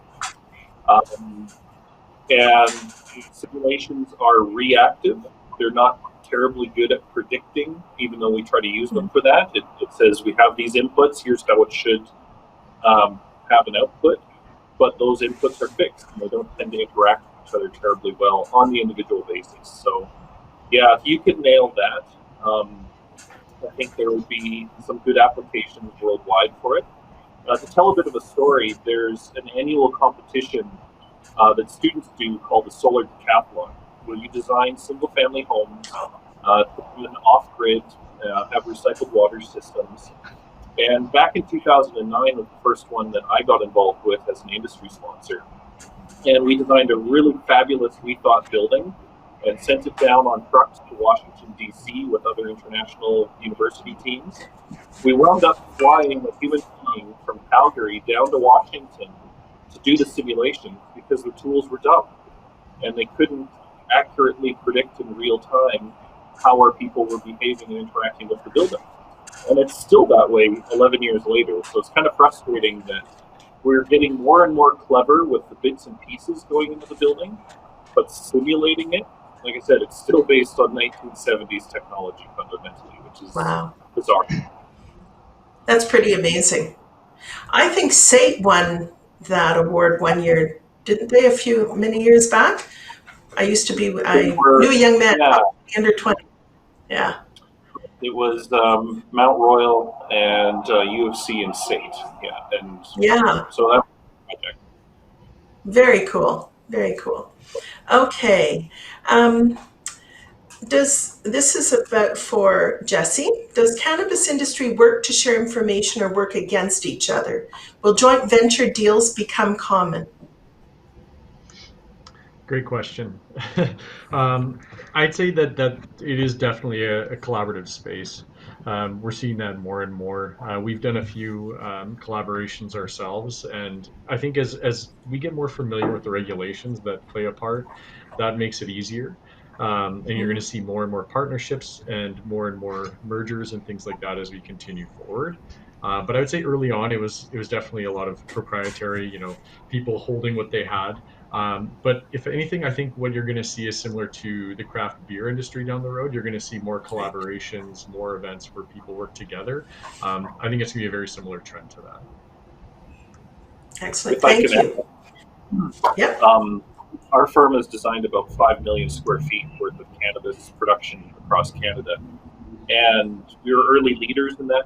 And simulations are reactive. They're not terribly good at predicting, even though we try to use them for that. It says we have these inputs, here's how it should have an output, but those inputs are fixed and they don't tend to interact with each other terribly well on the individual basis. So yeah, if you could nail that, I think there would be some good applications worldwide for it. To tell a bit of a story, there's an annual competition that students do called the Solar Decathlon, where you design single-family homes, put them in off-grid, have recycled water systems. And back in 2009 was the first one that I got involved with as an industry sponsor. And we designed a really fabulous, we thought, building and sent it down on trucks to Washington, D.C. with other international university teams. We wound up flying a human being from Calgary down to Washington to do the simulation because the tools were dumb and they couldn't accurately predict in real time how our people were behaving and interacting with the building. And it's still that way 11 years later. So it's kind of frustrating that we're getting more and more clever with the bits and pieces going into the building, but simulating it, like I said, it's still based on 1970s technology fundamentally, which is bizarre. That's pretty amazing. I think SAIT won that award one year, didn't they, many years back? I knew a young man, under 20. Yeah. It was Mount Royal and U of C and SAIT. Yeah. So that was a project. Very cool. Very cool. Okay. This is about for Jesse. Does cannabis industry work to share information or work against each other? Will joint venture deals become common? Great question. I'd say that it is definitely a collaborative space. We're seeing that more and more. We've done a few collaborations ourselves, and I think as we get more familiar with the regulations that play a part, that makes it easier. And you're going to see more and more partnerships and more mergers and things like that as we continue forward. But I would say early on, it was definitely a lot of proprietary, people holding what they had. But if anything, I think what you're going to see is similar to the craft beer industry down the road. You're going to see more collaborations, more events where people work together. I think it's going to be a very similar trend to that. Excellent. Thank you. Yep. Our firm has designed about 5 million square feet worth of cannabis production across Canada. And we were early leaders in that.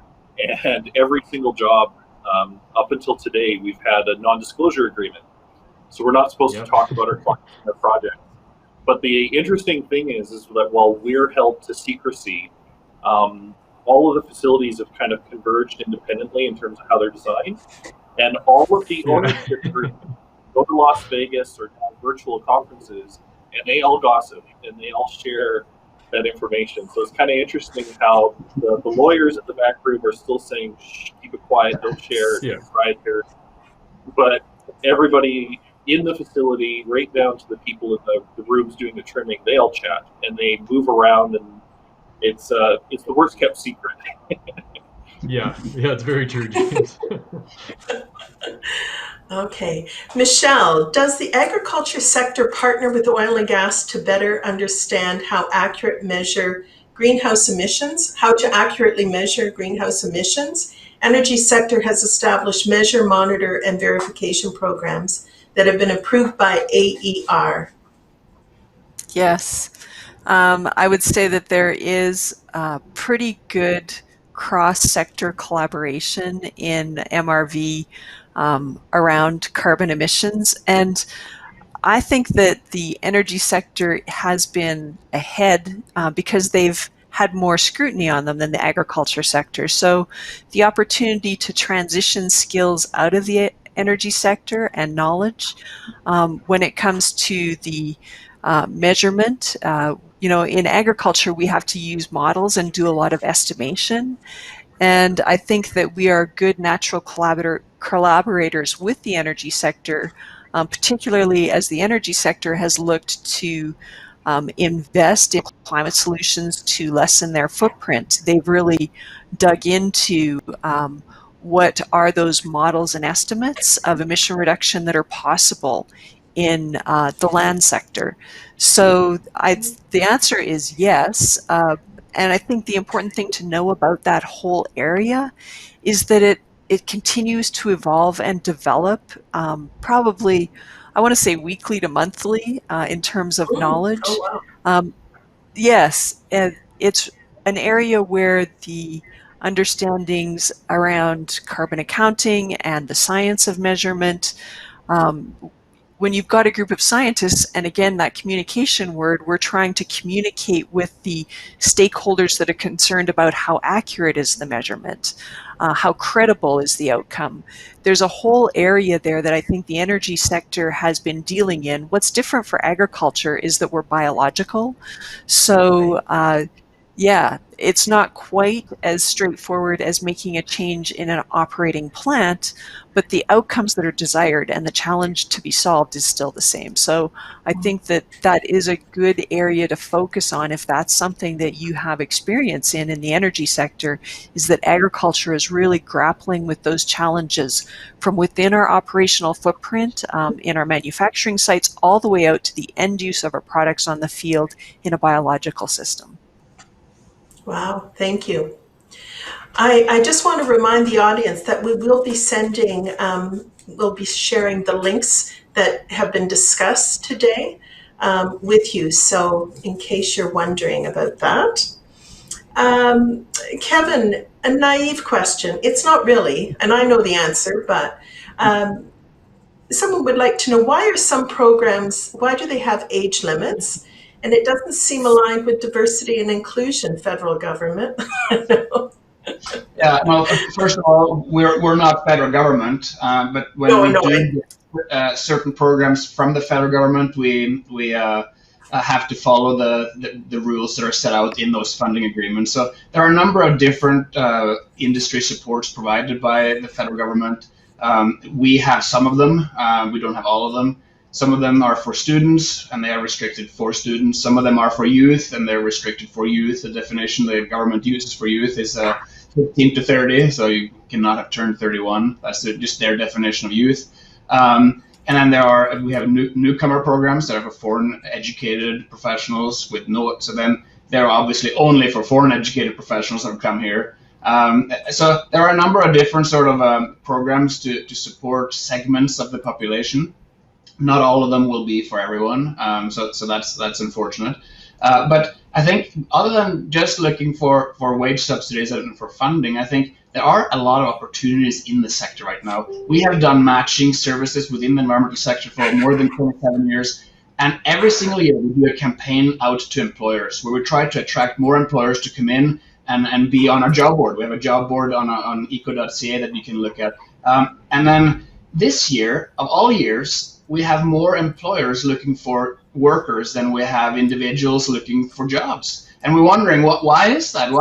And every single job up until today, we've had a non-disclosure agreement. So we're not supposed to talk about our clients and our project. But the interesting thing is that while we're held to secrecy, all of the facilities have kind of converged independently in terms of how they're designed. And all of the ownership groups go to Las Vegas or virtual conferences, and they all gossip and they all share that information. So it's kind of interesting how the lawyers at the back room are still saying, shh, keep it quiet, don't share, it's proprietary. But everybody in the facility, right down to the people in the rooms doing the trimming, they all chat and they move around, and it's the worst kept secret. Yeah, it's very true, James. Okay. Michelle, does the agriculture sector partner with oil and gas to better understand how to accurately measure greenhouse emissions? Energy sector has established measure, monitor, and verification programs that have been approved by AER? Yes. I would say that there is pretty good cross-sector collaboration in MRV around carbon emissions. And I think that the energy sector has been ahead because they've had more scrutiny on them than the agriculture sector. So the opportunity to transition skills out of the energy sector and knowledge when it comes to the measurement. In agriculture, we have to use models and do a lot of estimation. And I think that we are good natural collaborators with the energy sector, particularly as the energy sector has looked to invest in climate solutions to lessen their footprint. They've really dug into what are those models and estimates of emission reduction that are possible in the land sector. So the answer is yes. And I think the important thing to know about that whole area is that it continues to evolve and develop, probably, I want to say weekly to monthly in terms of knowledge. Oh, wow. Yes, and it's an area where the understandings around carbon accounting and the science of measurement, when you've got a group of scientists, and again, that communication word, we're trying to communicate with the stakeholders that are concerned about how accurate is the measurement, how credible is the outcome. There's a whole area there that I think the energy sector has been dealing in. What's different for agriculture is that we're biological. So yeah, it's not quite as straightforward as making a change in an operating plant, but the outcomes that are desired and the challenge to be solved is still the same. So I think that that is a good area to focus on if that's something that you have experience in the energy sector, is that agriculture is really grappling with those challenges from within our operational footprint in our manufacturing sites all the way out to the end use of our products on the field in a biological system. Wow, thank you. I just want to remind the audience that we will be sending, we'll be sharing the links that have been discussed today with you. So in case you're wondering about that. Kevin, a naive question. It's not really, and I know the answer, but someone would like to know, why are some programs, why do they have age limits? And it doesn't seem aligned with diversity and inclusion, federal government. Yeah, well, first of all, we're not federal government, but when we do certain programs from the federal government, we have to follow the rules that are set out in those funding agreements. So there are a number of different industry supports provided by the federal government. We have some of them. We don't have all of them. Some of them are for students, and they are restricted for students. Some of them are for youth, and they're restricted for youth. The definition the government uses for youth is 15 to 30, so you cannot have turned 31. That's just their definition of youth. And then we have newcomer programs that are for foreign educated professionals with so then they're obviously only for foreign educated professionals that have come here. So there are a number of different sort of programs to support segments of the population. Not all of them will be for everyone, so that's unfortunate. But I think other than just looking for wage subsidies and for funding, I think there are a lot of opportunities in the sector right now. We have done matching services within the environmental sector for more than 27 years, and every single year we do a campaign out to employers where we try to attract more employers to come in and be on our job board. We have a job board on eco.ca that you can look at. And then this year, of all years, we have more employers looking for workers than we have individuals looking for jobs. And we're wondering, why is that?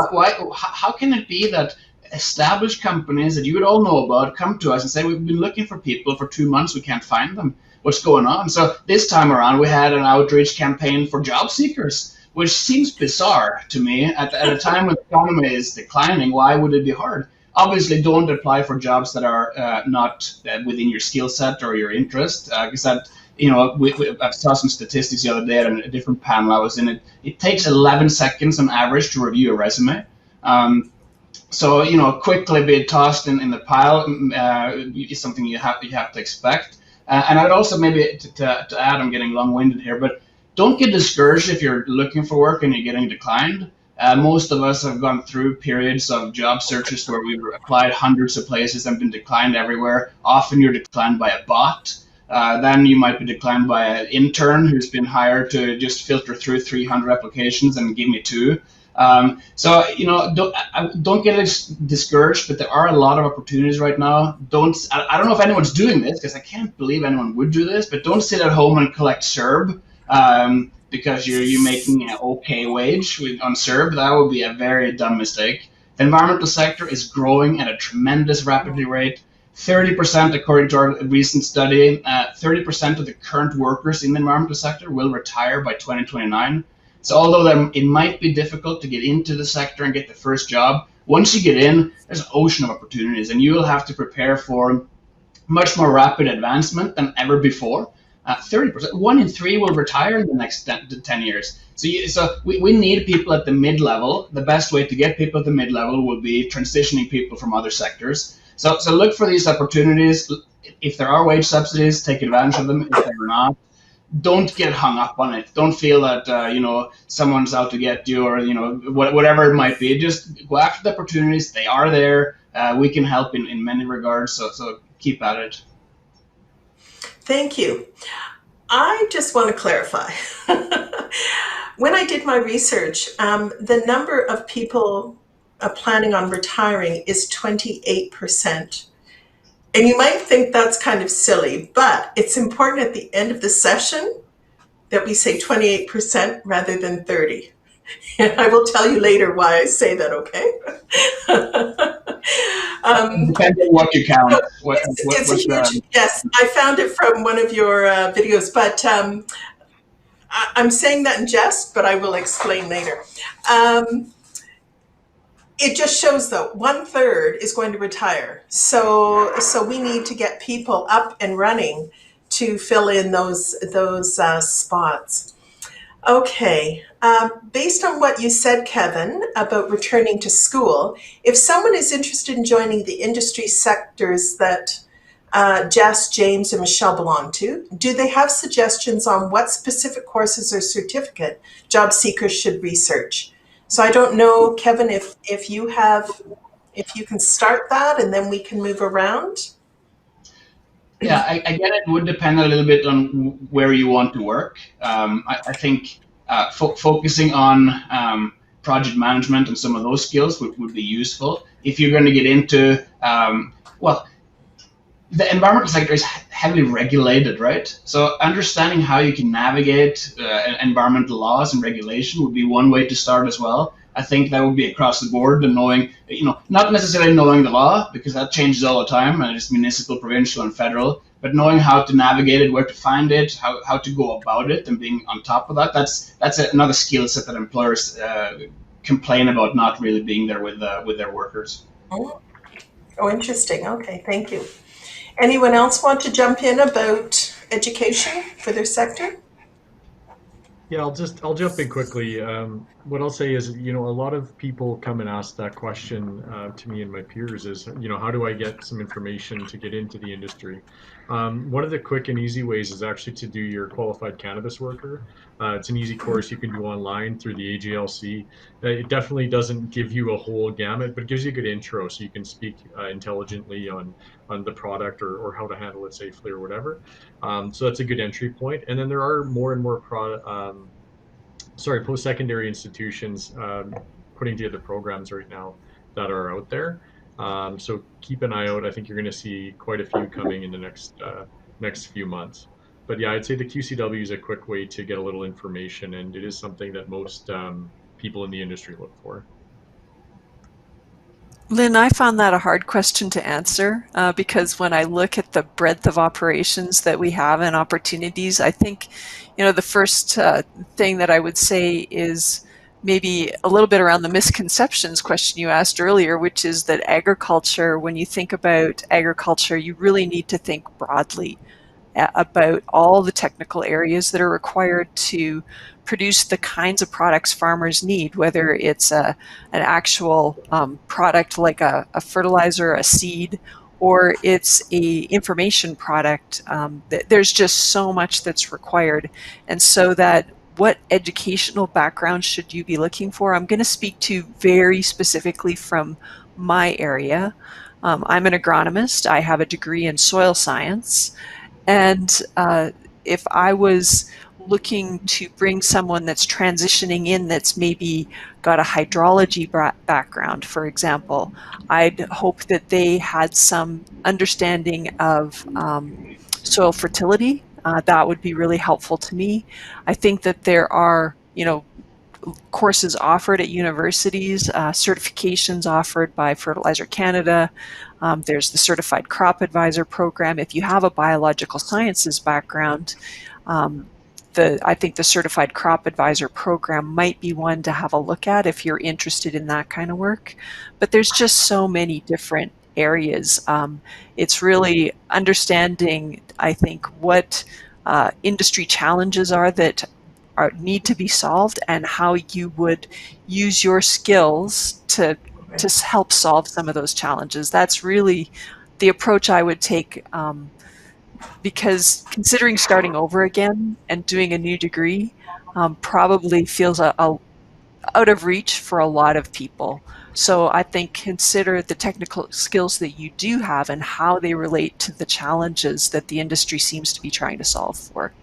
How can it be that established companies that you would all know about come to us and say, we've been looking for people for 2 months, we can't find them. What's going on? So this time around, we had an outreach campaign for job seekers, which seems bizarre to me. At a time when the economy is declining, why would it be hard? Obviously, don't apply for jobs that are not within your skill set or your interest, because that, I saw some statistics the other day at a different panel I was in. It takes 11 seconds on average to review a resume. So quickly be tossed in the pile is something you have to expect. And I'd also maybe to add, I'm getting long-winded here, but don't get discouraged if you're looking for work and you're getting declined. Most of us have gone through periods of job searches where we've applied hundreds of places and been declined everywhere. Often you're declined by a bot. Then you might be declined by an intern who's been hired to just filter through 300 applications and give me 2. So don't get discouraged, but there are a lot of opportunities right now. I don't know if anyone's doing this, because I can't believe anyone would do this, but don't sit at home and collect CERB because you're making an okay wage on CERB. That would be a very dumb mistake. The environmental sector is growing at a tremendous rapidly rate. 30%, according to our recent study, 30% of the current workers in the environmental sector will retire by 2029. So although it might be difficult to get into the sector and get the first job, once you get in, there's an ocean of opportunities, and you will have to prepare for much more rapid advancement than ever before. 30%, 1 in 3 will retire in the next 10 years. So we need people at the mid-level. The best way to get people at the mid-level will be transitioning people from other sectors. So look for these opportunities. If there are wage subsidies, take advantage of them. If there are not, don't get hung up on it. Don't feel that someone's out to get you, or whatever it might be. Just go after the opportunities. They are there. We can help in many regards. So keep at it. Thank you. I just want to clarify. When I did my research, the number of people planning on retiring is 28%. And you might think that's kind of silly, but it's important at the end of the session that we say 28% rather than 30. And I will tell you later why I say that, okay? Depends on what you count. It's a huge, yes, I found it from one of your videos, but I'm saying that in jest, but I will explain later. It just shows, though, 1/3 is going to retire. So we need to get people up and running to fill in those spots. Okay, based on what you said, Kevin, about returning to school, if someone is interested in joining the industry sectors that Jess, James, and Michelle belong to, do they have suggestions on what specific courses or certificate job seekers should research? So I don't know, Kevin, if you can start that and then we can move around. Yeah, again, it would depend a little bit on where you want to work. I think focusing on project management and some of those skills would be useful. If you're going to get into, the environmental sector is heavily regulated, right? So understanding how you can navigate environmental laws and regulation would be one way to start as well. I think that would be across the board, and knowing, not necessarily knowing the law, because that changes all the time, and it's municipal, provincial, and federal, but knowing how to navigate it, where to find it, how to go about it, and being on top of that. That's another skill set that employers complain about not really being there with their workers. Oh, interesting. Okay, thank you. Anyone else want to jump in about education for their sector? Yeah, I'll jump in quickly. What I'll say is, a lot of people come and ask that question to me and my peers is, how do I get some information to get into the industry? One of the quick and easy ways is actually to do your qualified cannabis worker. It's an easy course you can do online through the AGLC. It definitely doesn't give you a whole gamut, but it gives you a good intro so you can speak intelligently on the product or how to handle it safely or whatever. So that's a good entry point. And then there are more and more post-secondary institutions putting together programs right now that are out there. So keep an eye out. I think you're going to see quite a few coming in the next few months. But yeah, I'd say the QCW is a quick way to get a little information, and it is something that most people in the industry look for. Lynn, I found that a hard question to answer because when I look at the breadth of operations that we have and opportunities, I think, the first thing that I would say is maybe a little bit around the misconceptions question you asked earlier, which is that agriculture, when you think about agriculture, you really need to think broadly about all the technical areas that are required to produce the kinds of products farmers need, whether it's an actual product like a fertilizer, a seed, or it's a information product. There's just so much that's required. And so that what educational background should you be looking for? I'm going to speak to very specifically from my area. I'm an agronomist. I have a degree in soil science. And if I was looking to bring someone that's transitioning in that's maybe got a hydrology background, for example, I'd hope that they had some understanding of soil fertility. That would be really helpful to me. I think that there are, courses offered at universities, certifications offered by Fertilizer Canada. There's the Certified Crop Advisor program. If you have a biological sciences background, I think the Certified Crop Advisor program might be one to have a look at if you're interested in that kind of work. But there's just so many different areas. It's really understanding, I think, what industry challenges are that need to be solved, and how you would use your skills to help solve some of those challenges. That's really the approach I would take, because considering starting over again and doing a new degree probably feels out of reach for a lot of people. So I think consider the technical skills that you do have and how they relate to the challenges that the industry seems to be trying to solve for.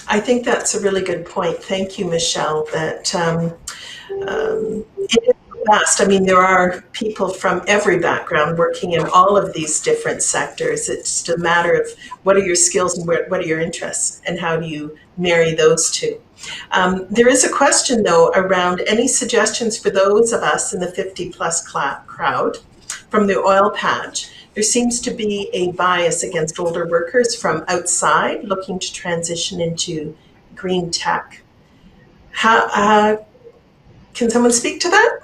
I think that's a really good point. Thank you, Michelle. That it is vast. I mean, there are people from every background working in all of these different sectors. It's just a matter of what are your skills and what are your interests, and how do you marry those two. There is a question, though, around any suggestions for those of us in the 50-plus crowd from the oil patch. There seems to be a bias against older workers from outside looking to transition into green tech. How, can someone speak to that?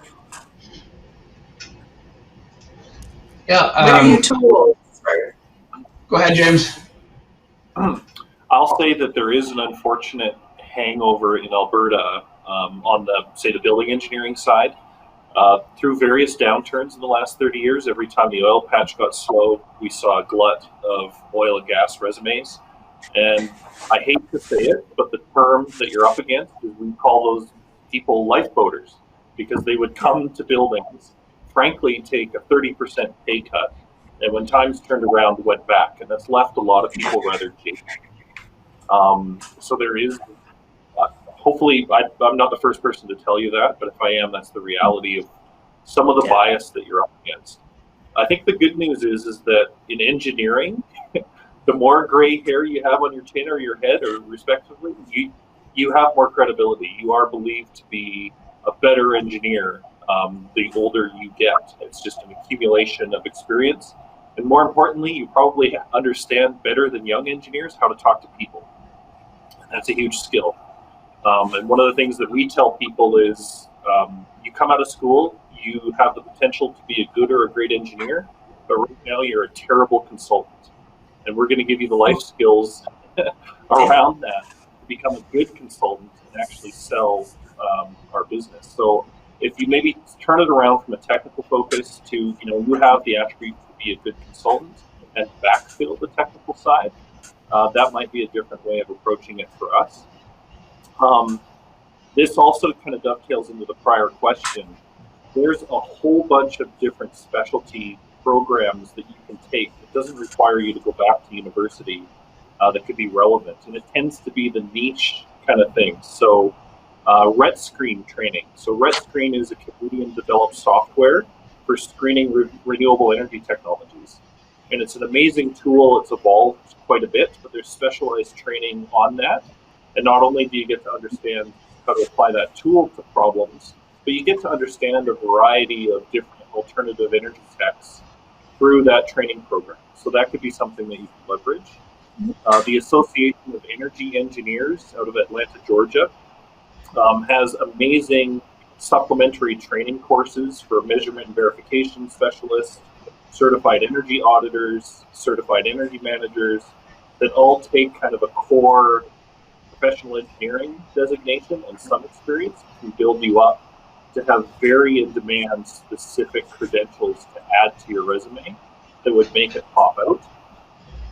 Yeah. What are you told? Go ahead, James. I'll say that there is an unfortunate hangover in Alberta on the building engineering side. Through various downturns in the last 30 years, every time the oil patch got slow, we saw a glut of oil and gas resumes. And I hate to say it, but the term that you're up against is we call those people lifeboaters, because they would come to buildings, frankly, take a 30% pay cut, and when times turned around, went back. And that's left a lot of people rather jaded. So there is, hopefully, I'm not the first person to tell you that, but if I am, that's the reality of some of the bias that you're up against. I think the good news is that in engineering, the more gray hair you have on your chin or your head, or respectively, you have more credibility. You are believed to be a better engineer the older you get. It's just an accumulation of experience. And more importantly, you probably understand better than young engineers how to talk to people. That's a huge skill. And one of the things that we tell people is you come out of school, you have the potential to be a good or a great engineer, but right now you're a terrible consultant. And we're going to give you the life skills around that to become a good consultant and actually sell our business. So if you maybe turn it around from a technical focus to, you have the attributes to be a good consultant and backfill the technical side, that might be a different way of approaching it for us. This also kind of dovetails into the prior question. There's a whole bunch of different specialty programs that you can take. It doesn't require you to go back to university that could be relevant. And it tends to be the niche kind of thing. So RET-Screen training. So RET-Screen is a Canadian-developed software for screening renewable energy technologies. And it's an amazing tool. It's evolved quite a bit, but there's specialized training on that. And not only do you get to understand how to apply that tool to problems, but you get to understand a variety of different alternative energy techs through that training program. So that could be something that you can leverage. The Association of Energy Engineers out of Atlanta, Georgia, has amazing supplementary training courses for measurement and verification specialists, certified energy auditors, certified energy managers, that all take kind of a core professional engineering designation and some experience to build you up to have very in-demand specific credentials to add to your resume that would make it pop out.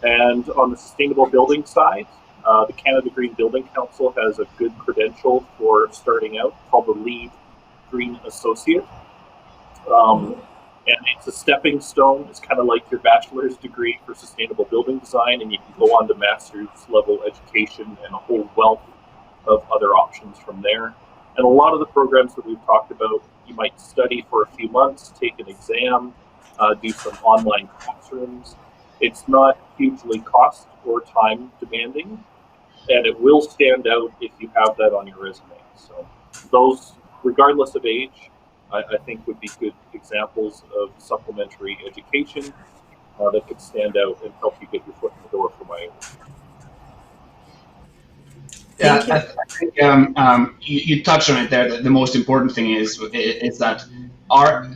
And on the sustainable building side, the Canada Green Building Council has a good credential for starting out called the LEED Green Associate. And it's a stepping stone. It's kind of like your bachelor's degree for sustainable building design, and you can go on to master's level education and a whole wealth of other options from there. And a lot of the programs that we've talked about, you might study for a few months, take an exam, do some online classrooms. It's not hugely cost or time demanding, and it will stand out if you have that on your resume. So those, regardless of age, I think would be good examples of supplementary education that could stand out and help you get your foot in the door for my area. Thank you. I think you touched on it there. The most important thing is that our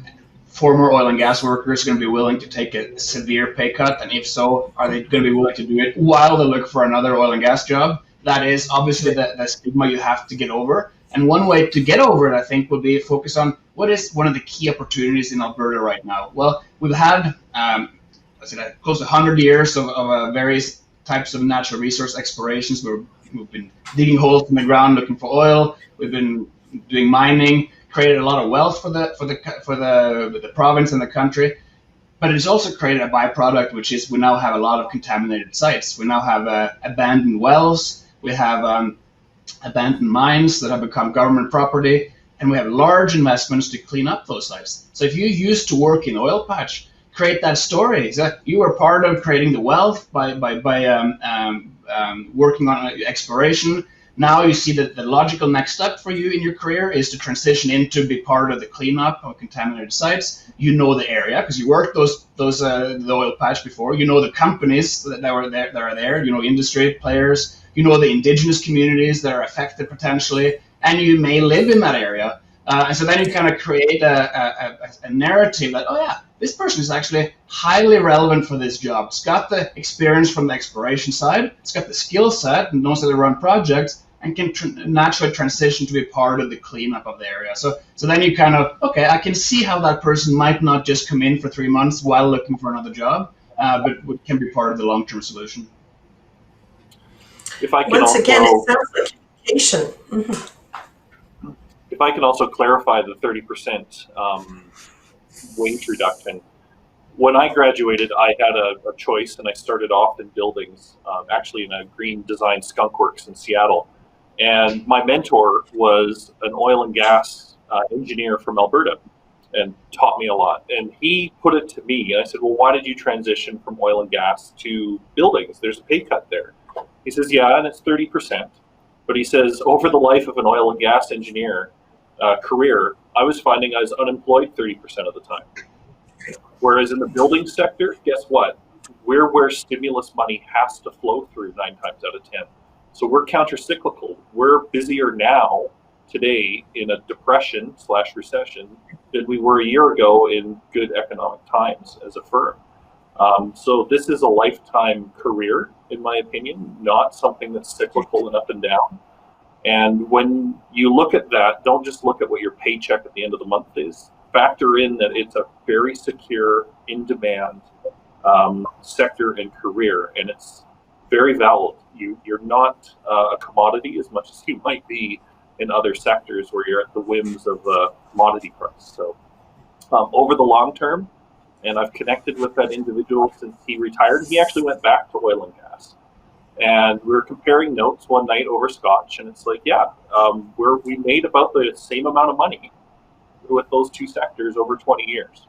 former oil and gas workers going to be willing to take a severe pay cut? And if so, are they going to be willing to do it while they look for another oil and gas job? That is obviously the stigma you have to get over. And one way to get over it, I think, would be focus on what is one of the key opportunities in Alberta right now. Well, we've had close to 100 years of various types of natural resource explorations. We've been digging holes in the ground looking for oil. We've been doing mining, created a lot of wealth for the province and the country. But it's also created a byproduct, which is we now have a lot of contaminated sites. We now have abandoned wells. We have abandoned mines that have become government property, and we have large investments to clean up those sites. So if you used to work in oil patch, create that story. So you were part of creating the wealth by working on exploration. Now you see that the logical next step for you in your career is to transition into be part of the cleanup of contaminated sites. You know the area because you worked the oil patch before. You know the companies that are there. You know industry players. You know the indigenous communities that are affected potentially, and you may live in that area. And so then you kind of create a narrative that, oh yeah, this person is actually highly relevant for this job. It's got the experience from the exploration side. It's got the skill set and knows how to run projects and can naturally transition to be part of the cleanup of the area. So then you kind of, okay, I can see how that person might not just come in for 3 months while looking for another job, but can be part of the long-term solution. If I can Once again, it also, sounds like education. Mm-hmm. if I can also clarify the 30% wage reduction. When I graduated, I had a choice, and I started off in buildings, actually in a green design skunk works in Seattle. And my mentor was an oil and gas engineer from Alberta and taught me a lot. And he put it to me, and I said, well, why did you transition from oil and gas to buildings? There's a pay cut there. He says, yeah, and it's 30%. But he says, over the life of an oil and gas engineer career, I was finding I was unemployed 30% of the time. Whereas in the building sector, guess what? We're where stimulus money has to flow through 9 times out of 10. So we're counter-cyclical. We're busier now, today, in a depression/recession than we were a year ago in good economic times as a firm. So this is a lifetime career, in my opinion, not something that's cyclical and up and down. And when you look at that, don't just look at what your paycheck at the end of the month is. Factor in that it's a very secure, in-demand sector and career, and it's very valid. You're not a commodity as much as you might be in other sectors where you're at the whims of the commodity price. So over the long term, and I've connected with that individual since he retired. He actually went back to oil and gas. And we were comparing notes one night over scotch, and it's like, yeah, we made about the same amount of money with those two sectors over 20 years.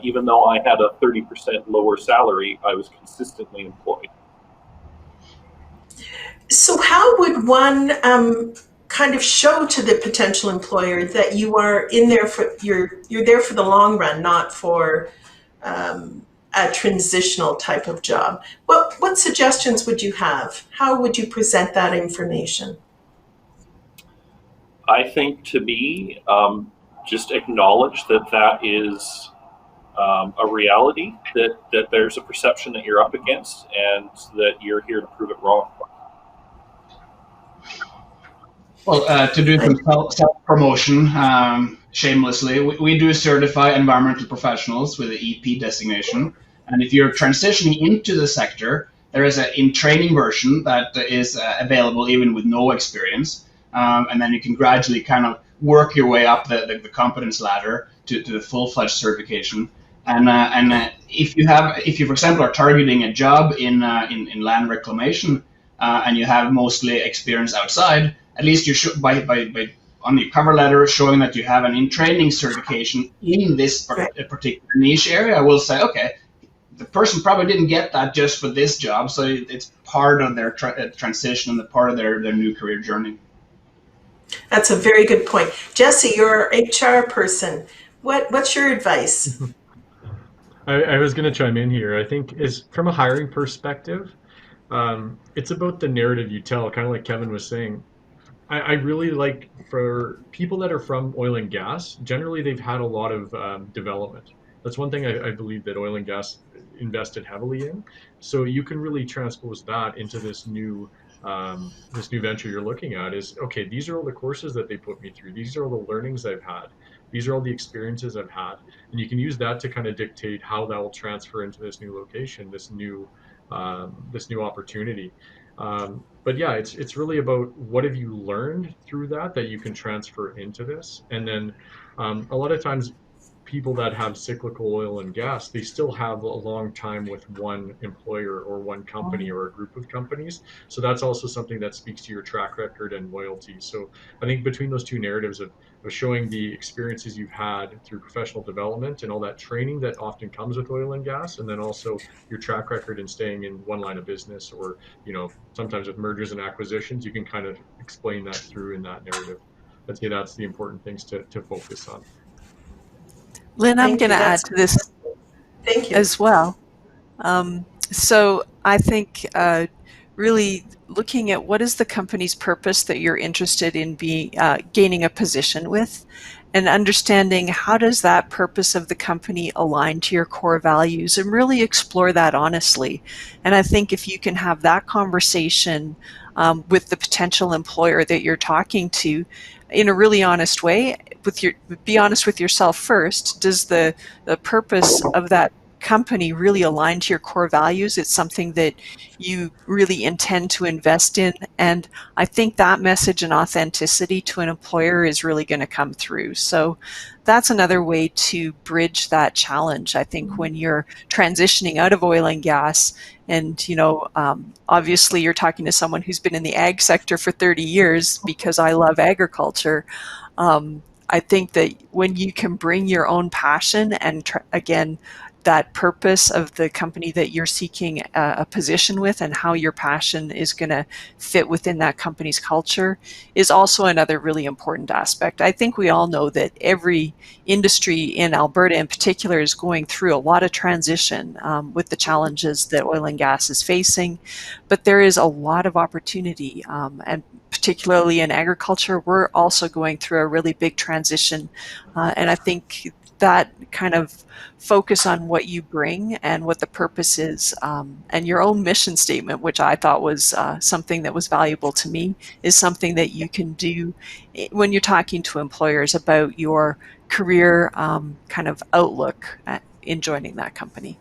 Even though I had a 30% lower salary, I was consistently employed. So how would one kind of show to the potential employer that you are in there for you're there for the long run, not for a transitional type of job? What suggestions would you have? How would you present that information? I think, to me, just acknowledge that is a reality, that there's a perception that you're up against and that you're here to prove it wrong. Well, to do some self promotion, shamelessly, we do certify environmental professionals with the EP designation. And if you're transitioning into the sector, there is a in training version that is available even with no experience. And then you can gradually kind of work your way up the competence ladder to the full fledged certification. And if you, for example, are targeting a job in land reclamation and you have mostly experience outside, at least you should by on your cover letter showing that you have an in training certification in this particular niche area. I will say, okay, the person probably didn't get that just for this job, so it's part of their transition and the part of their new career journey. That's a very good point. Jesse, you're an HR person. What's your advice? I was going to chime in here. I think is from a hiring perspective, it's about the narrative you tell, kind of like Kevin was saying. I really like for people that are from oil and gas, generally they've had a lot of development. That's one thing I believe that oil and gas invested heavily in. So you can really transpose that into this new venture you're looking at is, okay, these are all the courses that they put me through. These are all the learnings I've had. These are all the experiences I've had. And you can use that to kind of dictate how that will transfer into this new location, this new opportunity. But yeah, it's really about what have you learned through that you can transfer into this. And then a lot of times people that have cyclical oil and gas, they still have a long time with one employer or one company or a group of companies. So that's also something that speaks to your track record and loyalty. So I think between those two narratives of showing the experiences you've had through professional development and all that training that often comes with oil and gas, and then also your track record in staying in one line of business, or sometimes with mergers and acquisitions, you can kind of explain that through in that narrative. I'd say that's the important things to focus on. Lynn, I'm going to add to this as well. So I think really looking at what is the company's purpose that you're interested in gaining a position with, and understanding how does that purpose of the company align to your core values, and really explore that honestly. And I think if you can have that conversation with the potential employer that you're talking to in a really honest way, be honest with yourself first. Does the purpose of that company really align to your core values? It's something that you really intend to invest in. And I think that message and authenticity to an employer is really going to come through. So that's another way to bridge that challenge. I think when you're transitioning out of oil and gas, and obviously you're talking to someone who's been in the ag sector for 30 years, because I love agriculture. I think that when you can bring your own passion and again, that purpose of the company that you're seeking a position with, and how your passion is going to fit within that company's culture, is also another really important aspect. I think we all know that every industry in Alberta in particular is going through a lot of transition with the challenges that oil and gas is facing, but there is a lot of opportunity, and particularly in agriculture, we're also going through a really big transition, and I think that kind of focus on what you bring and what the purpose is, and your own mission statement, which I thought was something that was valuable to me, is something that you can do when you're talking to employers about your career kind of outlook in joining that company.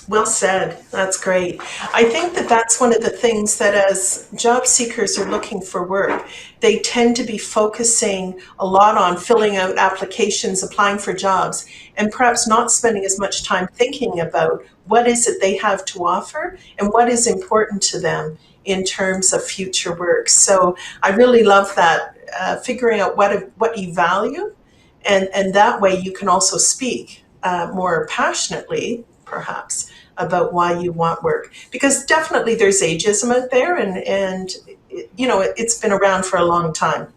Well said. That's great. I think that that's one of the things that as job seekers are looking for work, they tend to be focusing a lot on filling out applications, applying for jobs, and perhaps not spending as much time thinking about what is it they have to offer and what is important to them in terms of future work. So I really love that, figuring out what you value, and that way you can also speak more passionately, perhaps, about why you want work, because definitely there's ageism out there, and it's been around for a long time.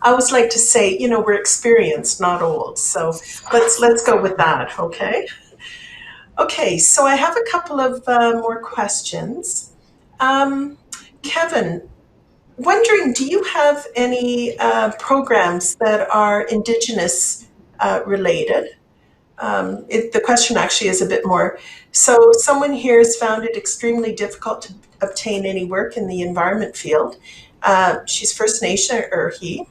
I always like to say, we're experienced, not old. So let's go with that. Okay, so I have a couple of more questions. Kevin, wondering, do you have any programs that are Indigenous related? The question actually is a bit more. So someone here has found it extremely difficult to obtain any work in the environment field. She's First Nation, or he,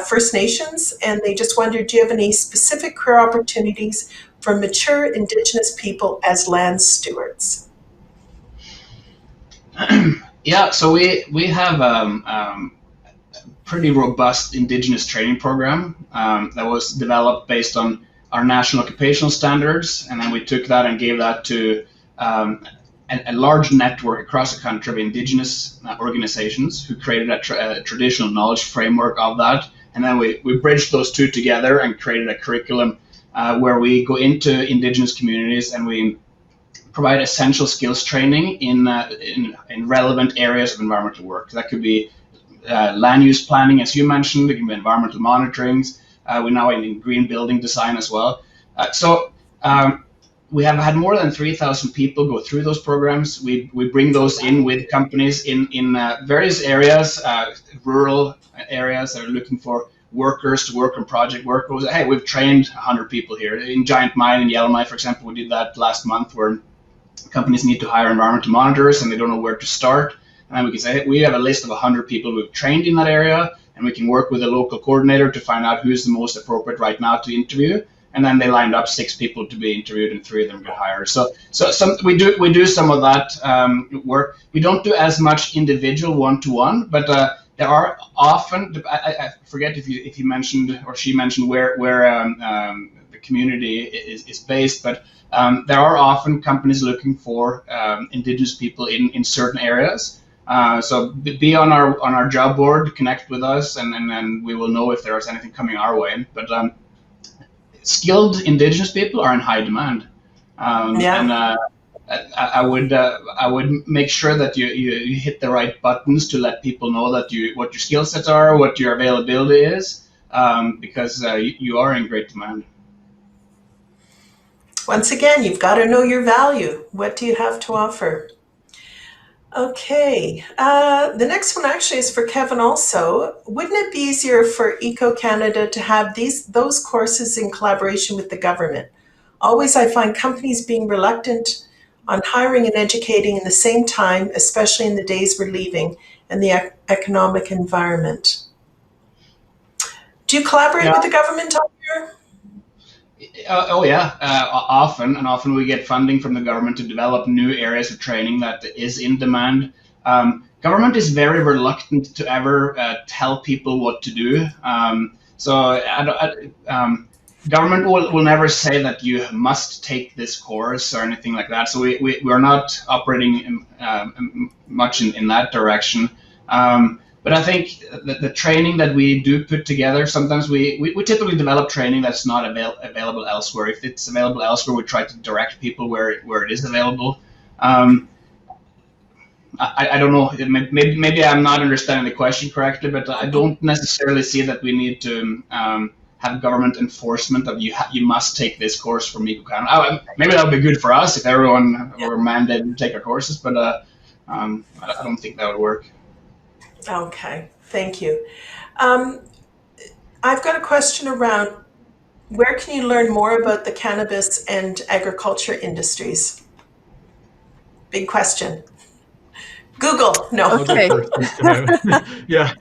First Nations, and they just wondered, do you have any specific career opportunities for mature Indigenous people as land stewards? Yeah, so we have pretty robust Indigenous training program that was developed based on our national occupational standards, and then we took that and gave that to a large network across the country of Indigenous organizations who created a traditional knowledge framework of that, and then we bridged those two together and created a curriculum where we go into Indigenous communities and we provide essential skills training in relevant areas of environmental work. That could be land use planning, as you mentioned. It can be environmental monitorings. We're now in green building design as well. We have had more than 3,000 people go through those programs. We bring those in with companies in various areas, rural areas that are looking for workers to work on project work. Hey, we've trained 100 people here. In Giant Mine in Yellowknife, for example, we did that last month, where companies need to hire environmental monitors and they don't know where to start. And then we can say, hey, we have a list of 100 people we've trained in that area, and we can work with a local coordinator to find out who's the most appropriate right now to interview. And then they lined up 6 people to be interviewed, and 3 of them got hired. So we do some of that work. We don't do as much individual one-to-one, but there are often. I forget if you mentioned or she mentioned where the community is based, but there are often companies looking for Indigenous people in certain areas. So be on our job board, connect with us, and then we will know if there is anything coming our way. But skilled Indigenous people are in high demand, and I would make sure that you hit the right buttons to let people know that what your skill sets are, what your availability is, because you are in great demand. Once again, you've got to know your value. What do you have to offer? Okay, the next one actually is for Kevin also. Wouldn't it be easier for Eco Canada to have those courses in collaboration with the government? Always I find companies being reluctant on hiring and educating in the same time, especially in the days we're leaving and the economic environment. Do you collaborate with the government on here? Often we get funding from the government to develop new areas of training that is in demand. Government is very reluctant to ever tell people what to do. Government will never say that you must take this course or anything like that. So we're not operating much in that direction. But I think the training that we do put together, sometimes we typically develop training that's not available elsewhere. If it's available elsewhere, we try to direct people where it is available. I don't know, maybe I'm not understanding the question correctly, but I don't necessarily see that we need to have government enforcement of you must take this course from Eco Canada. Maybe that would be good for us if everyone were mandated to take our courses, but I don't think that would work. Okay, thank you. I've got a question around where can you learn more about the cannabis and agriculture industries? Big question. Google, no. Okay. Yeah.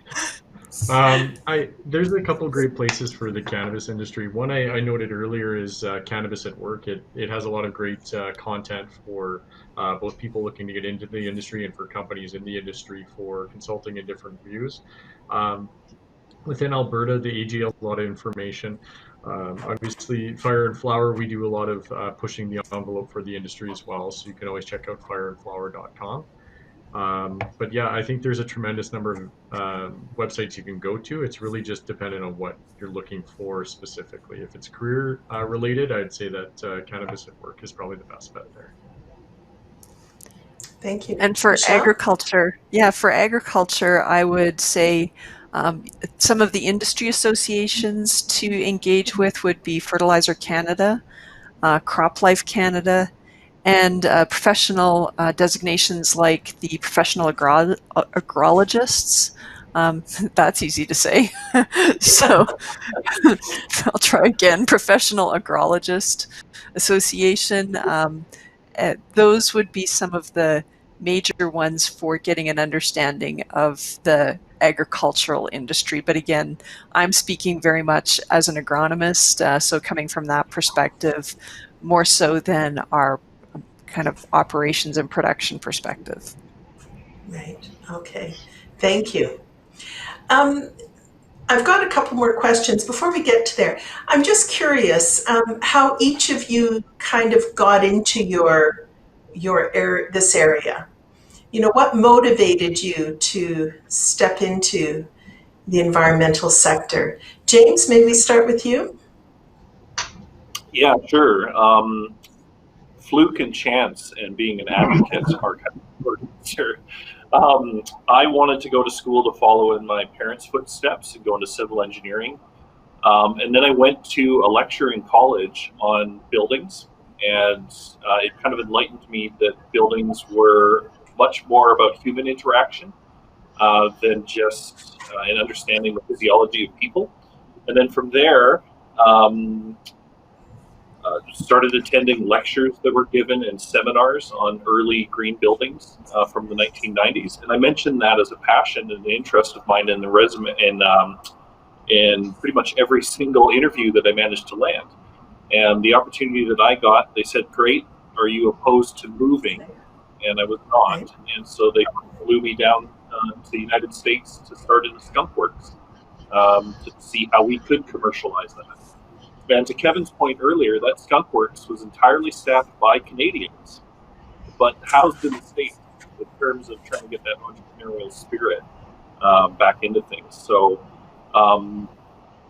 There's a couple great places for the cannabis industry. One I noted earlier is Cannabis at Work. It has a lot of great content for both people looking to get into the industry and for companies in the industry for consulting and different views. Within Alberta, the AG has a lot of information. Obviously, Fire and Flower, we do a lot of pushing the envelope for the industry as well. So you can always check out fireandflower.com. But yeah, I think there's a tremendous number of websites you can go to. It's really just dependent on what you're looking for specifically. If it's career related, I'd say that Cannabis at Work is probably the best bet there. Thank you. And for Michelle? agriculture, I would say some of the industry associations to engage with would be Fertilizer Canada, CropLife Canada, and professional designations like the professional agrologists That's easy to say. So I'll try again. Professional Agrologist Association. Those would be some of the major ones for getting an understanding of the agricultural industry. But again, I'm speaking very much as an agronomist, so coming from that perspective, more so than our kind of operations and production perspective. Right. Okay. Thank you. I've got a couple more questions before we get to there. I'm just curious how each of you kind of got into this area. You know, what motivated you to step into the environmental sector? James, may we start with you? Yeah, sure. Fluke and chance and being an advocate are kind of important here. I wanted to go to school to follow in my parents' footsteps and go into civil engineering. And then I went to a lecture in college on buildings, and it kind of enlightened me that buildings were much more about human interaction than just an understanding the physiology of people. And then from there, started attending lectures that were given and seminars on early green buildings from the 1990s. And I mentioned that as a passion and an interest of mine in the resume and pretty much every single interview that I managed to land. And the opportunity that I got, they said, "Great, are you opposed to moving?" And I was not. And so they flew me down to the United States to start in the Skunk Works to see how we could commercialize that. And to Kevin's point earlier, that Skunk Works was entirely staffed by Canadians, but housed in the States in terms of trying to get that entrepreneurial spirit back into things. So,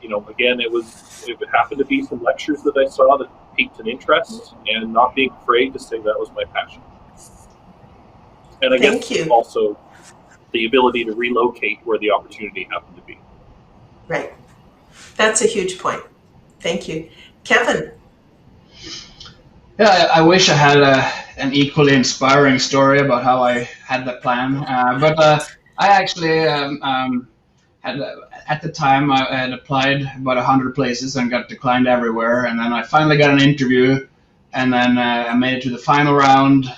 you know, again, it happened to be some lectures that I saw that piqued an interest, and not being afraid to say that was my passion. And I guess also the ability to relocate where the opportunity happened to be. Right. That's a huge point. Thank you. Kevin? Yeah, I wish I had an equally inspiring story about how I had that plan. But I actually had, at the time, I had applied about 100 places and got declined everywhere. And then I finally got an interview, and then I made it to the final round,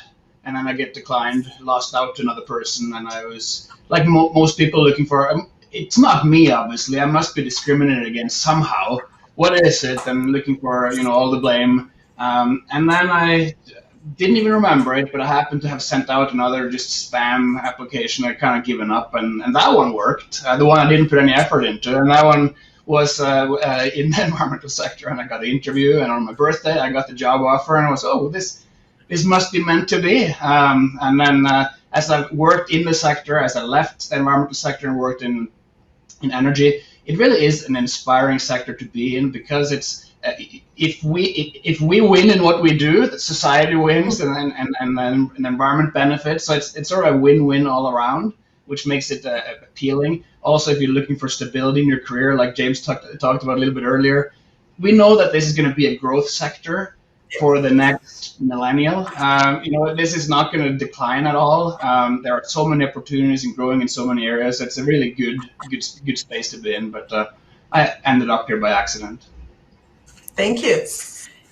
and then I get declined, lost out to another person. And I was, like most people, looking for, it's not me, obviously. I must be discriminated against somehow. What is it? I'm looking for, you know, all the blame. And then I didn't even remember it, but I happened to have sent out another just spam application. I kind of given up, and that one worked. The one I didn't put any effort into, and that one was in the environmental sector, and I got the interview, and on my birthday I got the job offer, and I was, oh, this must be meant to be. And then as I worked in the sector, as I left the environmental sector and worked in energy, it really is an inspiring sector to be in, because it's if we win in what we do, the society wins, and then the environment benefits. So it's sort of a win-win all around, which makes it appealing. Also, if you're looking for stability in your career, like James talked about a little bit earlier, we know that this is going to be a growth sector for the next millennial. You know, this is not going to decline at all. There are so many opportunities and growing in so many areas. It's a really good space to be in. But I ended up here by accident. Thank you.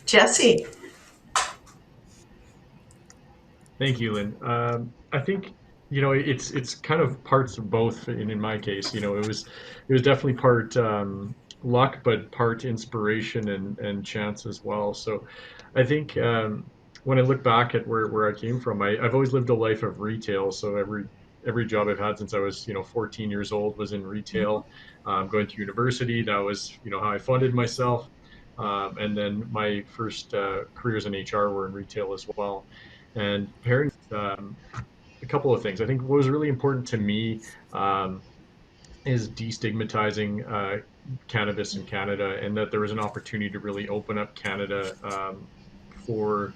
Jesse? Thank you, Lynn. I think, you know, it's kind of parts of both. In my case, you know, it was definitely part luck, but part inspiration and chance as well. So I think when I look back at where I came from, I've always lived a life of retail. So every job I've had since I was, you know, 14 years old was in retail. Going to university, that was, you know, how I funded myself. And then my first careers in HR were in retail as well. And pairing a couple of things, I think what was really important to me is destigmatizing cannabis in Canada, and that there was an opportunity to really open up Canada for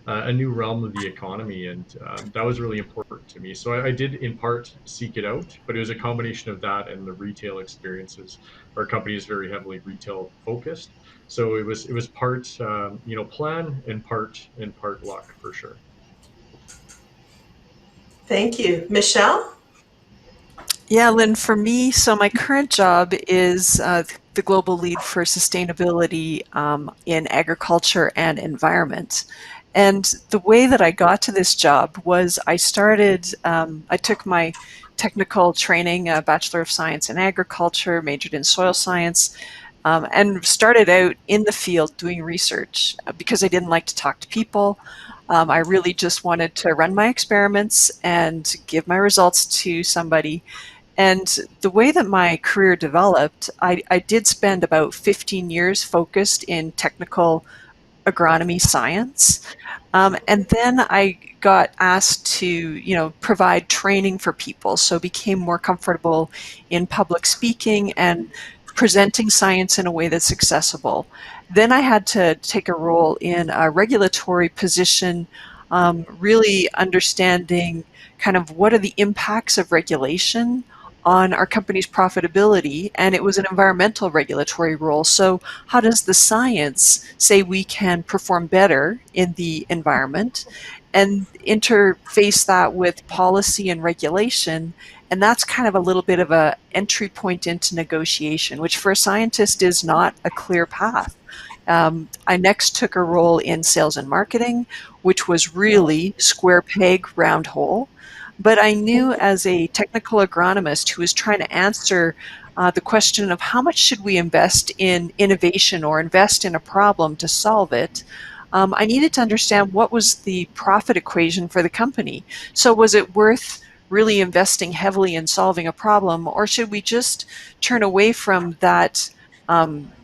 a new realm of the economy, and that was really important to me. So I did in part seek it out, but it was a combination of that and the retail experiences. Our company is very heavily retail focused, so it was part you know, plan and part luck for sure. Thank you. Michelle? Yeah, Lynn, for me, so my current job is the global lead for sustainability in agriculture and environment. And the way that I got to this job was I took my technical training, a Bachelor of Science in Agriculture, majored in soil science, and started out in the field doing research because I didn't like to talk to people. I really just wanted to run my experiments and give my results to somebody. And the way that my career developed, I did spend about 15 years focused in technical agronomy science. And then I got asked to, provide training for people. So became more comfortable in public speaking and presenting science in a way that's accessible. Then I had to take a role in a regulatory position, really understanding kind of what are the impacts of regulation on our company's profitability, and it was an environmental regulatory role. So how does the science say we can perform better in the environment, and interface that with policy and regulation? And that's kind of a little bit of a entry point into negotiation, which for a scientist is not a clear path. I next took a role in sales and marketing, which was really square peg, round hole. But I knew as a technical agronomist who was trying to answer the question of how much should we invest in innovation or invest in a problem to solve it, I needed to understand what was the profit equation for the company. So was it worth really investing heavily in solving a problem, or should we just turn away from that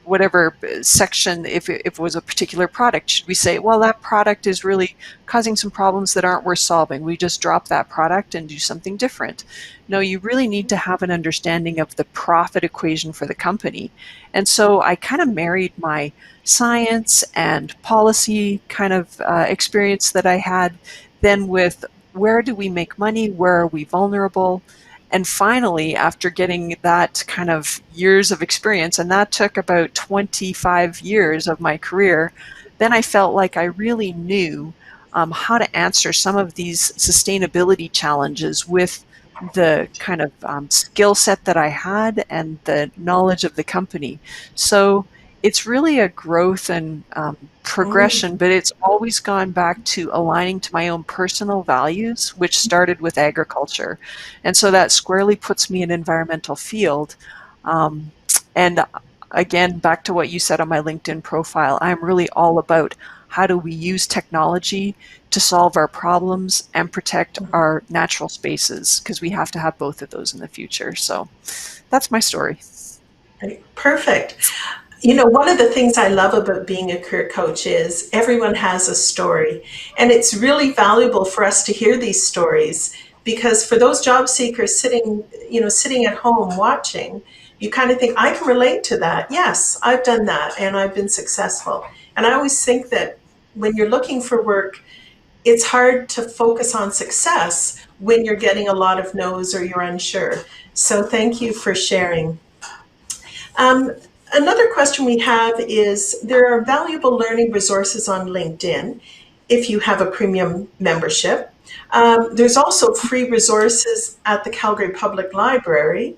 whatever section, if it was a particular product? Should we say, well, that product is really causing some problems that aren't worth solving, we just drop that product and do something different? No, you really need to have an understanding of the profit equation for the company. And so I kind of married my science and policy kind of experience that I had then with where do we make money, where are we vulnerable? And finally, after getting that kind of years of experience, and that took about 25 years of my career, then I felt like I really knew how to answer some of these sustainability challenges with the kind of skill set that I had and the knowledge of the company. So it's really a growth and progression, but it's always gone back to aligning to my own personal values, which started with agriculture. And so that squarely puts me in an environmental field. And again, back to what you said on my LinkedIn profile, I'm really all about how do we use technology to solve our problems and protect our natural spaces, because we have to have both of those in the future. So that's my story. Perfect. You know, one of the things I love about being a career coach is everyone has a story. And it's really valuable for us to hear these stories, because for those job seekers sitting at home watching, you kind of think, I can relate to that. Yes, I've done that and I've been successful. And I always think that when you're looking for work, it's hard to focus on success when you're getting a lot of no's or you're unsure. So thank you for sharing. Another question we have is, there are valuable learning resources on LinkedIn if you have a premium membership. There's also free resources at the Calgary Public Library.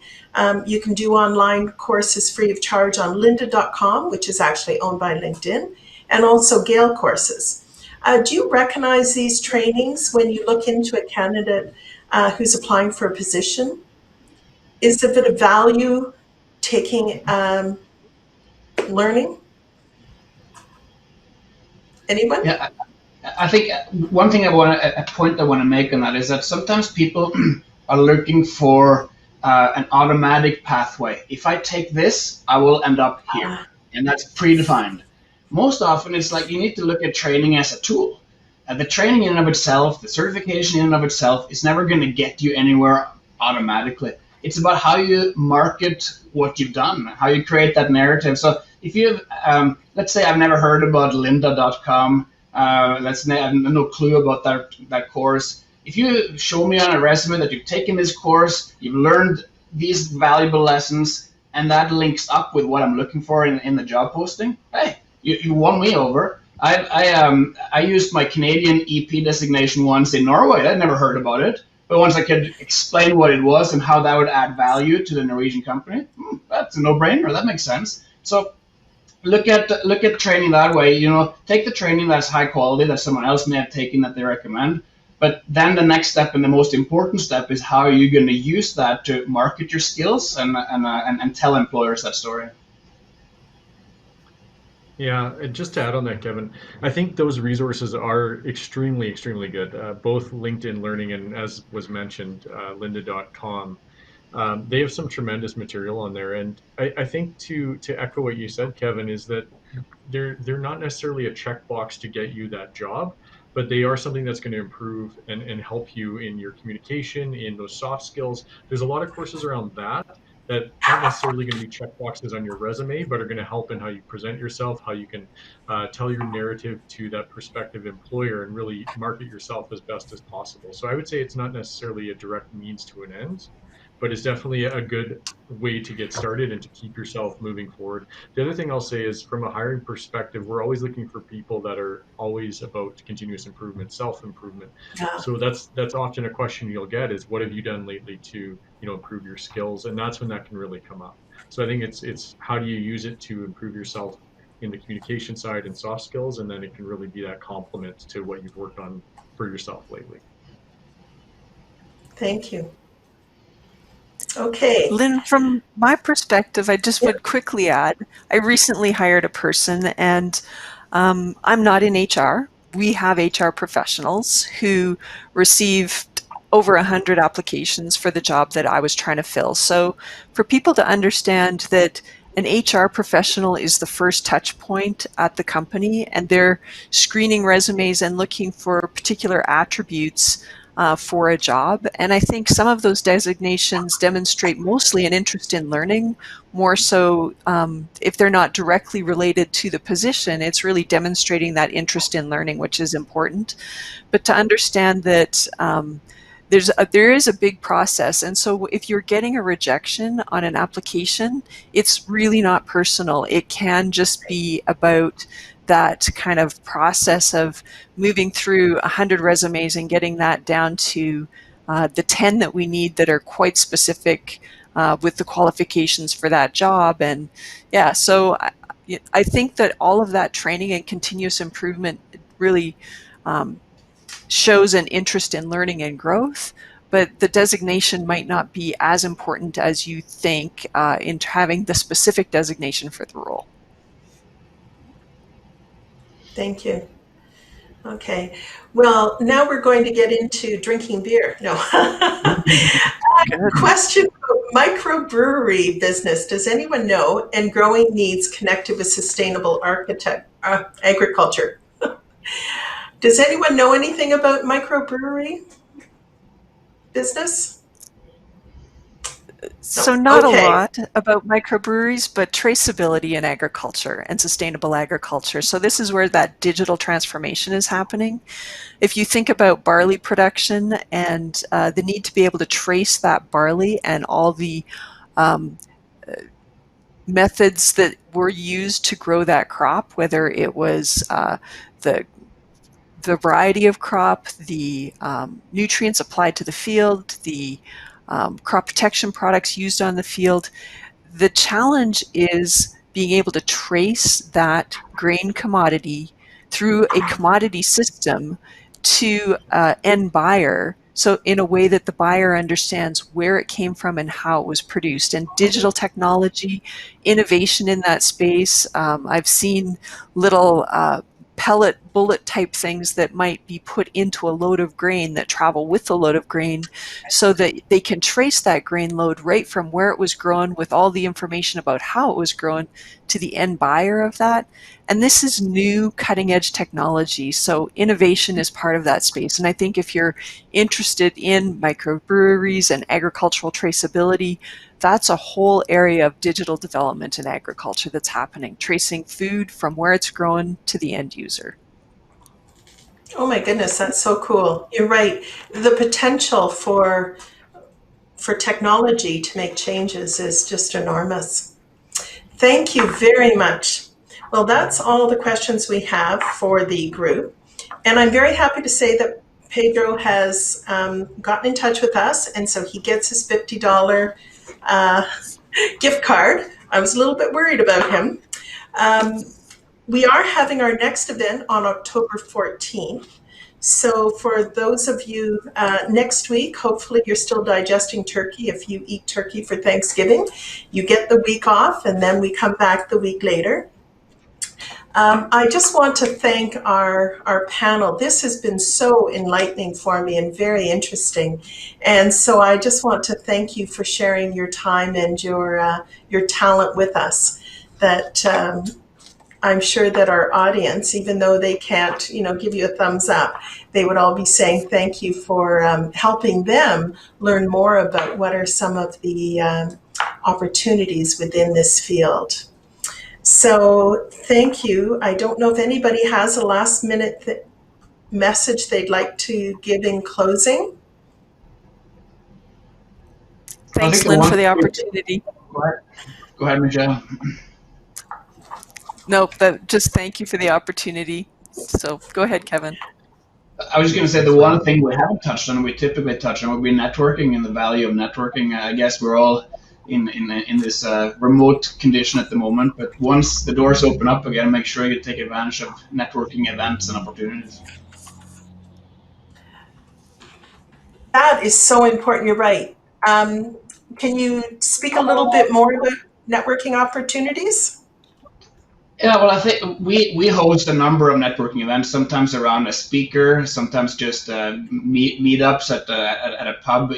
You can do online courses free of charge on lynda.com, which is actually owned by LinkedIn, and also Gale courses. Do you recognize these trainings when you look into a candidate who's applying for a position? Is it a value taking learning? Anyone? Yeah, I think one thing a point I want to make on that is that sometimes people are looking for an automatic pathway. If I take this, I will end up here, and that's predefined. Most often, it's like you need to look at training as a tool. The training in and of itself, the certification in and of itself, is never going to get you anywhere automatically. It's about how you market what you've done, how you create that narrative. So if you have, let's say I've never heard about lynda.com, I have no clue about that course. If you show me on a resume that you've taken this course, you've learned these valuable lessons, and that links up with what I'm looking for in the job posting, hey, you won me over. I used my Canadian EP designation once in Norway. I'd never heard about it. But once I could explain what it was and how that would add value to the Norwegian company, that's a no-brainer. That makes sense. So look at training that way. Take the training that's high quality that someone else may have taken that they recommend. But then the next step and the most important step is how are you going to use that to market your skills and tell employers that story. Yeah, and just to add on that, Kevin, I think those resources are extremely, extremely good. Both LinkedIn Learning and, as was mentioned, lynda.com. They have some tremendous material on there. And I think to echo what you said, Kevin, is that they're not necessarily a checkbox to get you that job, but they are something that's going to improve and help you in your communication, in those soft skills. There's a lot of courses around that aren't necessarily going to be check boxes on your resume, but are going to help in how you present yourself, how you can tell your narrative to that prospective employer and really market yourself as best as possible. So I would say it's not necessarily a direct means to an end, but it's definitely a good way to get started and to keep yourself moving forward. The other thing I'll say is, from a hiring perspective, we're always looking for people that are always about continuous improvement, self-improvement. Yeah. So that's often a question you'll get is, what have you done lately to improve your skills? And that's when that can really come up. So I think it's how do you use it to improve yourself in the communication side and soft skills, and then it can really be that complement to what you've worked on for yourself lately. Thank you. Okay. Lynn, from my perspective, I just would quickly add, I recently hired a person, and I'm not in HR. We have HR professionals who received over 100 applications for the job that I was trying to fill. So for people to understand that an HR professional is the first touch point at the company, and they're screening resumes and looking for particular attributes for a job. And I think some of those designations demonstrate mostly an interest in learning, more so if they're not directly related to the position, it's really demonstrating that interest in learning, which is important. But to understand that there is a big process. And so if you're getting a rejection on an application, it's really not personal. It can just be about that kind of process of moving through 100 resumes and getting that down to the 10 that we need that are quite specific with the qualifications for that job. And yeah, so I think that all of that training and continuous improvement really shows an interest in learning and growth, but the designation might not be as important as you think in having the specific designation for the role. Thank you. Okay. Well, now we're going to get into drinking beer. No. Question about microbrewery business. Does anyone know? And growing needs connected with sustainable agriculture. Does anyone know anything about microbrewery business? So not a lot about microbreweries, but traceability in agriculture and sustainable agriculture. So this is where that digital transformation is happening. If you think about barley production and the need to be able to trace that barley and all the methods that were used to grow that crop, whether it was the variety of crop, the nutrients applied to the field, the crop protection products used on the field. The challenge is being able to trace that grain commodity through a commodity system to end buyer, so in a way that the buyer understands where it came from and how it was produced. And digital technology, innovation in that space, I've seen little pellet bullet type things that might be put into a load of grain that travel with the load of grain, so that they can trace that grain load right from where it was grown with all the information about how it was grown to the end buyer of that. And this is new cutting edge technology. So innovation is part of that space. And I think if you're interested in microbreweries and agricultural traceability, that's a whole area of digital development in agriculture that's happening, tracing food from where it's grown to the end user. Oh my goodness, that's so cool. You're right. The potential for technology to make changes is just enormous. Thank you very much. Well, that's all the questions we have for the group. And I'm very happy to say that Pedro has gotten in touch with us, and so he gets his $50 gift card. I was a little bit worried about him. We are having our next event on October 14th. So for those of you next week, hopefully you're still digesting turkey. If you eat turkey for Thanksgiving, you get the week off, and then we come back the week later. I just want to thank our panel. This has been so enlightening for me and very interesting. And so I just want to thank you for sharing your time and your talent with us. That I'm sure that our audience, even though they can't, give you a thumbs up, they would all be saying thank you for helping them learn more about what are some of the opportunities within this field. So thank you. I don't know if anybody has a last minute message they'd like to give in closing. Thanks, Lynn, for the opportunity. Go ahead, Michelle. Nope, just thank you for the opportunity. So go ahead, Kevin. I was going to say the one thing we haven't touched on, we typically touch on, would be networking and the value of networking. I guess we're all in this remote condition at the moment, but once the doors open up again, make sure you take advantage of networking events and opportunities. That is so important. You're right. Can you speak a little bit more about networking opportunities? Yeah, well, I think we host a number of networking events, sometimes around a speaker, sometimes just meetups at a pub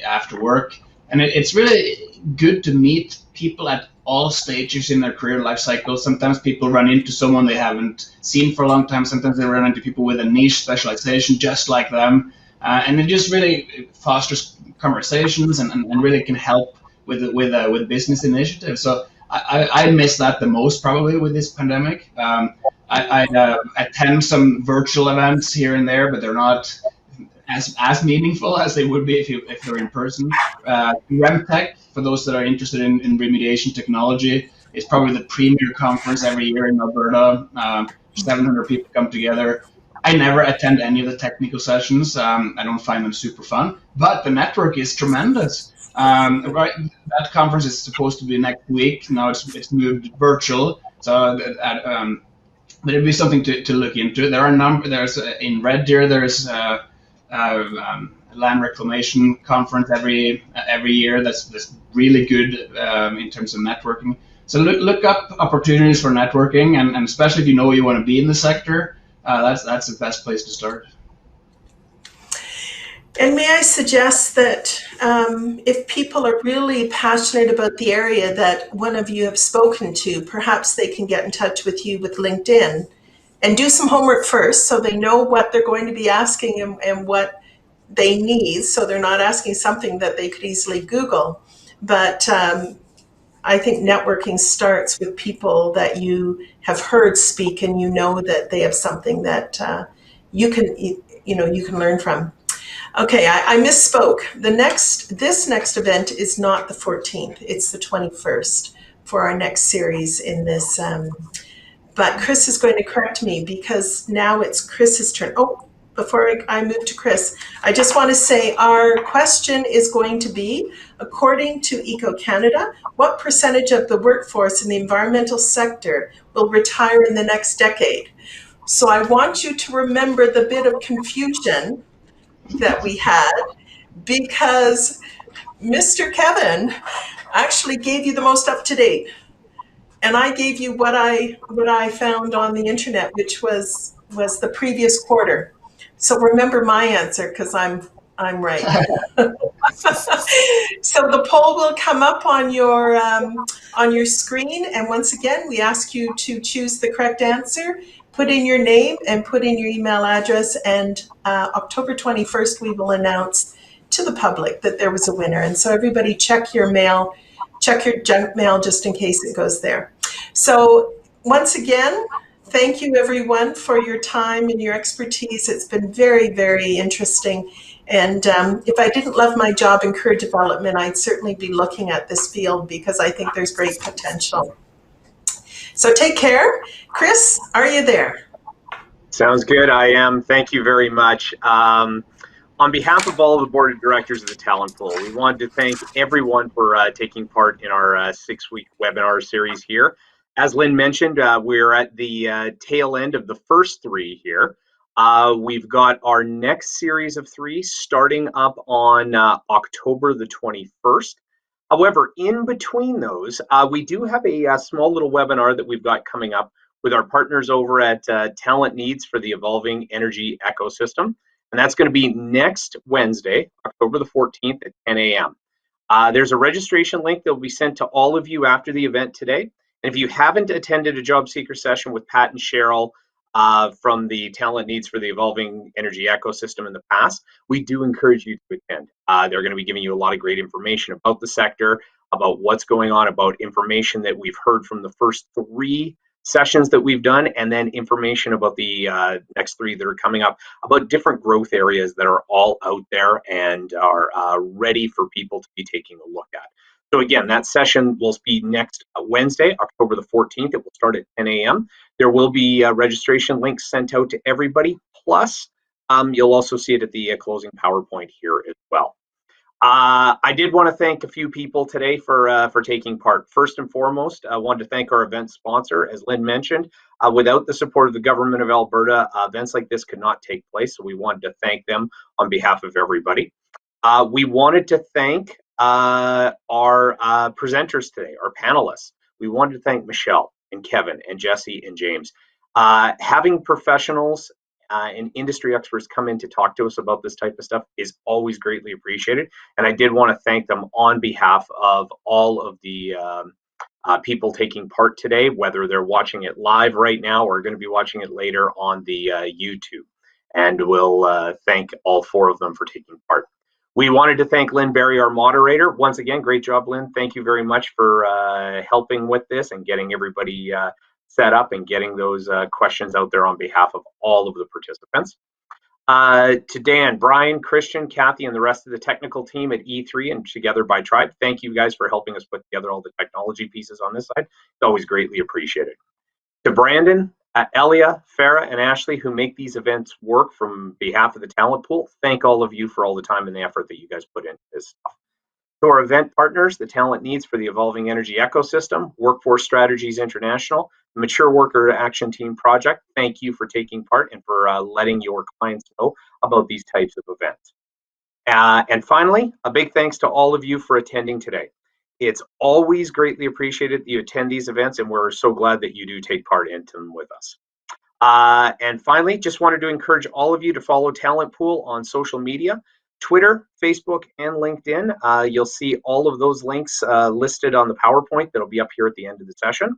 after work. And it's really good to meet people at all stages in their career life cycle. Sometimes people run into someone they haven't seen for a long time. Sometimes they run into people with a niche specialization just like them. And it just really fosters conversations and really can help with business initiatives. So I miss that the most probably with this pandemic. I attend some virtual events here and there, but they're not as meaningful as they would be if they're in person. RemTech, for those that are interested in remediation technology, is probably the premier conference every year in Alberta. 700 people come together. I never attend any of the technical sessions. I don't find them super fun, but the network is tremendous. Right, that conference is supposed to be next week. Now it's moved virtual, so but it'd be something to look into. There are there's in Red Deer there's land reclamation conference every year. That's really good in terms of networking. So look up opportunities for networking, and especially if you know you want to be in the sector, that's the best place to start. And may I suggest that if people are really passionate about the area that one of you have spoken to, perhaps they can get in touch with you with LinkedIn and do some homework first so they know what they're going to be asking and what they need, so they're not asking something that they could easily Google. But I think networking starts with people that you have heard speak and you know that they have something that you can learn from. Okay, I misspoke. This next event is not the 14th, it's the 21st for our next series in this. But Chris is going to correct me because now it's Chris's turn. Oh, before I move to Chris, I just want to say our question is going to be, according to EcoCanada, what percentage of the workforce in the environmental sector will retire in the next decade? So I want you to remember the bit of confusion that we had, because Mr. Kevin actually gave you the most up to date, and I gave you what I found on the internet, which was the previous quarter. So remember my answer, because I'm right. So the poll will come up on your screen, and once again we ask you to choose the correct answer. Put in your name and put in your email address, and October 21st we will announce to the public that there was a winner. And so everybody check your mail, check your junk mail just in case it goes there. So once again, thank you everyone for your time and your expertise. It's been very, very interesting. And if I didn't love my job in career development, I'd certainly be looking at this field because I think there's great potential. So take care. Chris, are you there? Sounds good. I am. Thank you very much. On behalf of all of the board of directors of the Talent Pool, we wanted to thank everyone for taking part in our 6-week webinar series here. As Lynn mentioned, we're at the tail end of the first 3 here. We've got our next series of 3 starting up on October the 21st. However, in between those, we do have a small little webinar that we've got coming up with our partners over at Talent Needs for the Evolving Energy Ecosystem. And that's going to be next Wednesday, October the 14th at 10 a.m. There's a registration link that will be sent to all of you after the event today. And if you haven't attended a job seeker session with Pat and Cheryl from the Talent Needs for the Evolving Energy Ecosystem in the past, we do encourage you to attend. They're going to be giving you a lot of great information about the sector, about what's going on, about information that we've heard from the first 3 sessions that we've done, and then information about the next 3 that are coming up, about different growth areas that are all out there and are ready for people to be taking a look at. So again, that session will be next Wednesday, October the 14th. It will start at 10 a.m. There will be registration links sent out to everybody. Plus, you'll also see it at the closing PowerPoint here as well. I did want to thank a few people today for taking part. First and foremost, I wanted to thank our event sponsor. As Lynn mentioned, without the support of the government of Alberta, events like this could not take place, so we wanted to thank them on behalf of everybody. We wanted to thank our presenters today, our panelists. We wanted to thank Michelle and Kevin and Jesse and James. Having professionals and industry experts come in to talk to us about this type of stuff is always greatly appreciated. And I did want to thank them on behalf of all of the people taking part today, whether they're watching it live right now or going to be watching it later on the YouTube. And we'll thank all 4 of them for taking part. We wanted to thank Lynn Berry, our moderator. Once again, great job, Lynn. Thank you very much for helping with this and getting everybody set up and getting those questions out there on behalf of all of the participants. To Dan, Brian, Christian, Kathy, and the rest of the technical team at E3 and Together by Tribe, thank you guys for helping us put together all the technology pieces on this side. It's always greatly appreciated. To Brandon, Elia, Farah, and Ashley, who make these events work from behalf of the Talent Pool, thank all of you for all the time and the effort that you guys put into this stuff. To our event partners, the Talent Needs for the Evolving Energy Ecosystem, Workforce Strategies International, the Mature Worker Action Team Project, thank you for taking part and for letting your clients know about these types of events. And finally, a big thanks to all of you for attending today. It's always greatly appreciated that you attend these events, and we're so glad that you do take part in them with us. And finally, just wanted to encourage all of you to follow Talent Pool on social media. Twitter, Facebook, and LinkedIn. You'll see all of those links listed on the PowerPoint that'll be up here at the end of the session.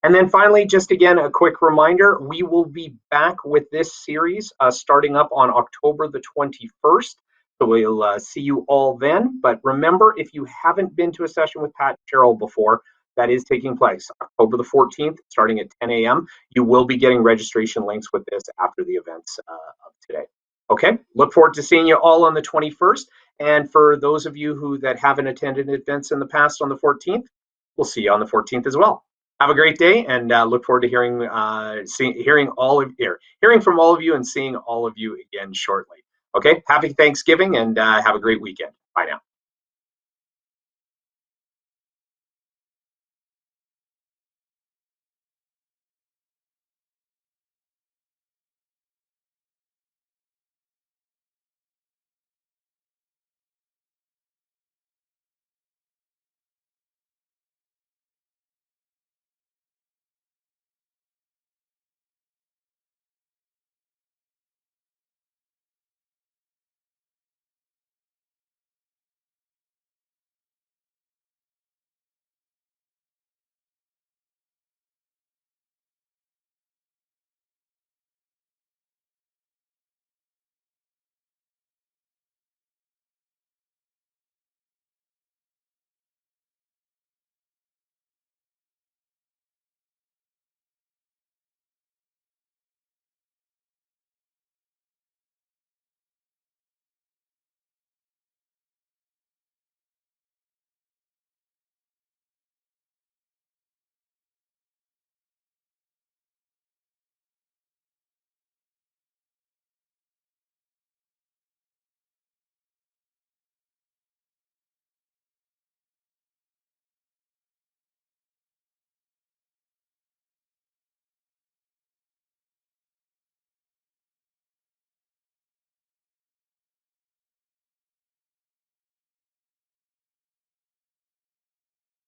And then finally, just again, a quick reminder, we will be back with this series starting up on October the 21st. So we'll see you all then. But remember, if you haven't been to a session with Pat and Cheryl before, that is taking place October the 14th, starting at 10 a.m. You will be getting registration links with this after the events of today. Okay, look forward to seeing you all on the 21st. And for those of you that haven't attended events in the past on the 14th, we'll see you on the 14th as well. Have a great day, and look forward to hearing from all of you and seeing all of you again shortly. Okay, happy Thanksgiving, and have a great weekend. Bye now.